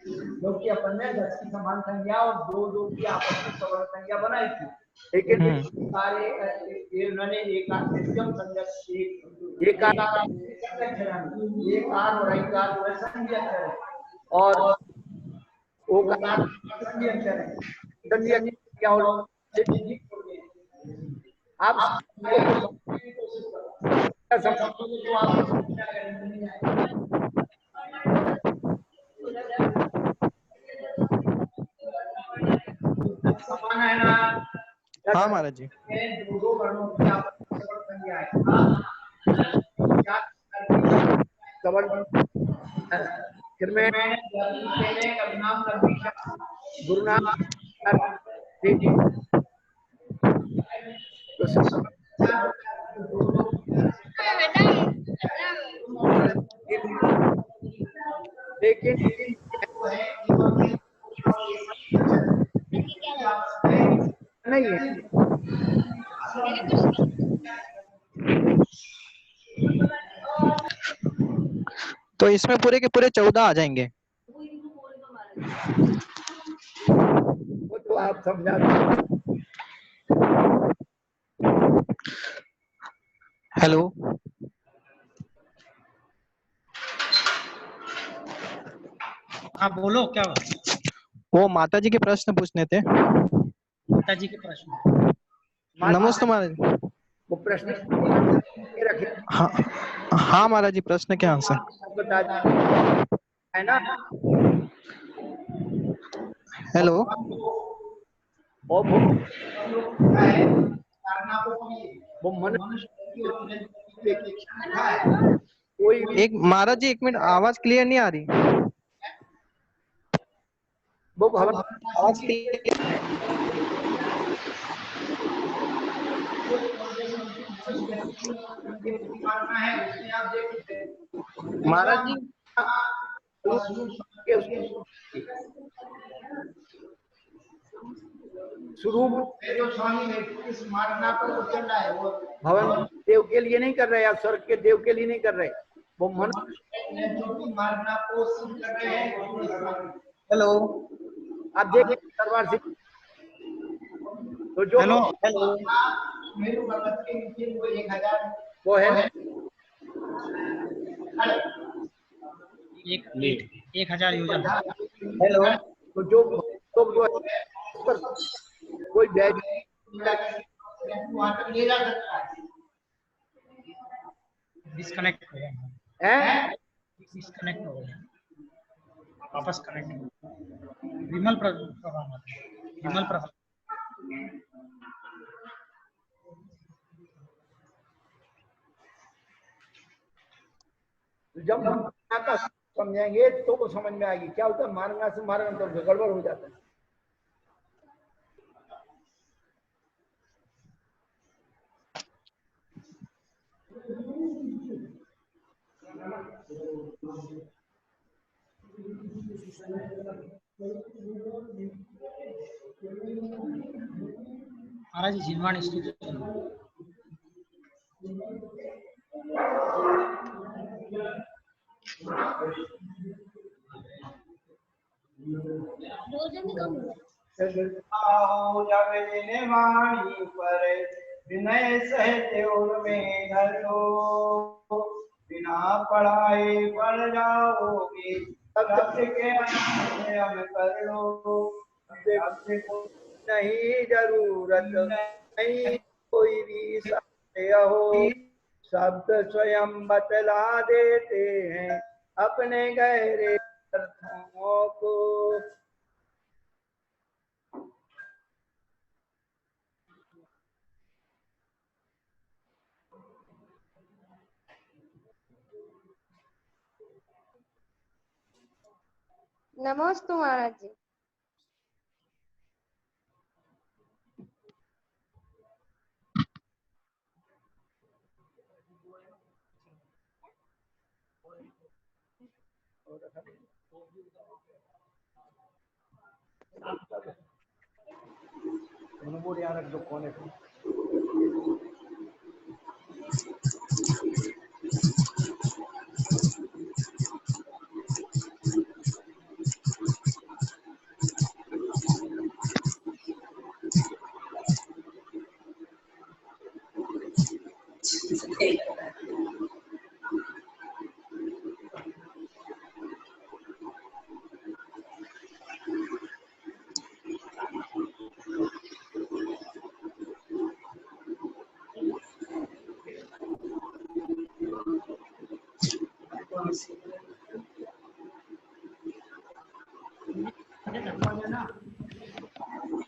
[SPEAKER 2] क्योंकि अपन ने 10 की समान संख्या और 2 की आपस में सवर्ण संख्या बनाई थी।
[SPEAKER 1] लेकिन
[SPEAKER 2] सारे ये उन्होंने एक नित्यम संज्ञक
[SPEAKER 1] एक
[SPEAKER 2] कार और कार वह संधि अक्षर है
[SPEAKER 1] और वो
[SPEAKER 2] वो कार संधि अक्षर है।
[SPEAKER 1] संध्या क्या हो आप
[SPEAKER 2] समान है ना?
[SPEAKER 6] हाँ महाराज जी।
[SPEAKER 2] दो वर्णों की आपस में सवर्ण संख्या है। क्या
[SPEAKER 1] सवर्ण फिर मैं
[SPEAKER 2] नाम
[SPEAKER 1] गुरु नाम लेकिन नहीं है।
[SPEAKER 6] तो इसमें पूरे के पूरे 14 आ जाएंगे।
[SPEAKER 1] वो तो आप समझा दो।
[SPEAKER 6] हेलो,
[SPEAKER 2] हाँ बोलो क्या
[SPEAKER 6] वो माता जी के प्रश्न पूछने थे।
[SPEAKER 2] माता जी के प्रश्न?
[SPEAKER 6] नमस्ते महाराज जी।
[SPEAKER 1] वो प्रश्न रखे
[SPEAKER 6] हाँ हाँ महाराज जी, प्रश्न के आंसर
[SPEAKER 1] बता दीजिए है ना।
[SPEAKER 6] हेलो,
[SPEAKER 1] और वो मनुष्य कोई भी
[SPEAKER 6] एक महाराज जी 1 मिनट, आवाज क्लियर नहीं आ रही।
[SPEAKER 1] वो भवन
[SPEAKER 6] आवाज क्लियर। महाराज जी
[SPEAKER 1] स्वरूप
[SPEAKER 2] जो स्वामी ने इस मारना पर चल रहा है वो
[SPEAKER 1] भवन देव के लिए नहीं कर रहे, आप स्वर्ग के देव के लिए नहीं कर रहे, वो मनुष्य
[SPEAKER 2] जो भी मारना को सिद्ध कर रहे हैं।
[SPEAKER 6] हेलो
[SPEAKER 1] आप देखिए दरबार से तो जो
[SPEAKER 2] हेलो हेलो मेरे भगत के नीचे वो 1000
[SPEAKER 1] वो है
[SPEAKER 2] 1000 योजन।
[SPEAKER 6] हेलो,
[SPEAKER 1] तो जो पर कोई बैग
[SPEAKER 2] वहां तक ले जा सकता है। डिस्कनेक्ट हो गया
[SPEAKER 1] है
[SPEAKER 2] डिस्कनेक्ट हो गया, वापस कनेक्ट। विमल प्रभा विमल प्रभा
[SPEAKER 1] जब हम का समझेंगे तो वो समझ में आएगी क्या होता है। मारना से मारना तो गड़बड़ हो जाता है।
[SPEAKER 2] महाराज जी जिनवाणी स्तुति वाणी पर विनय सहते और में धरो, बिना पढ़ाए बढ़ जाओगे शब्द के हम कर लो।
[SPEAKER 1] नहीं जरूरत नहीं कोई भी सत्य हो, शब्द स्वयं बतला देते हैं अपने गहरे अर्थों को।
[SPEAKER 3] नमस्ते महाराज जी।
[SPEAKER 1] बोर्ड यहाँ रख दो कोने पे।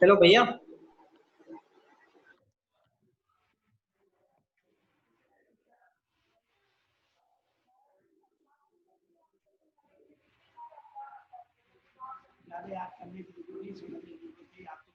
[SPEAKER 2] हेलो भैया,
[SPEAKER 1] आप करने की जरूरी है।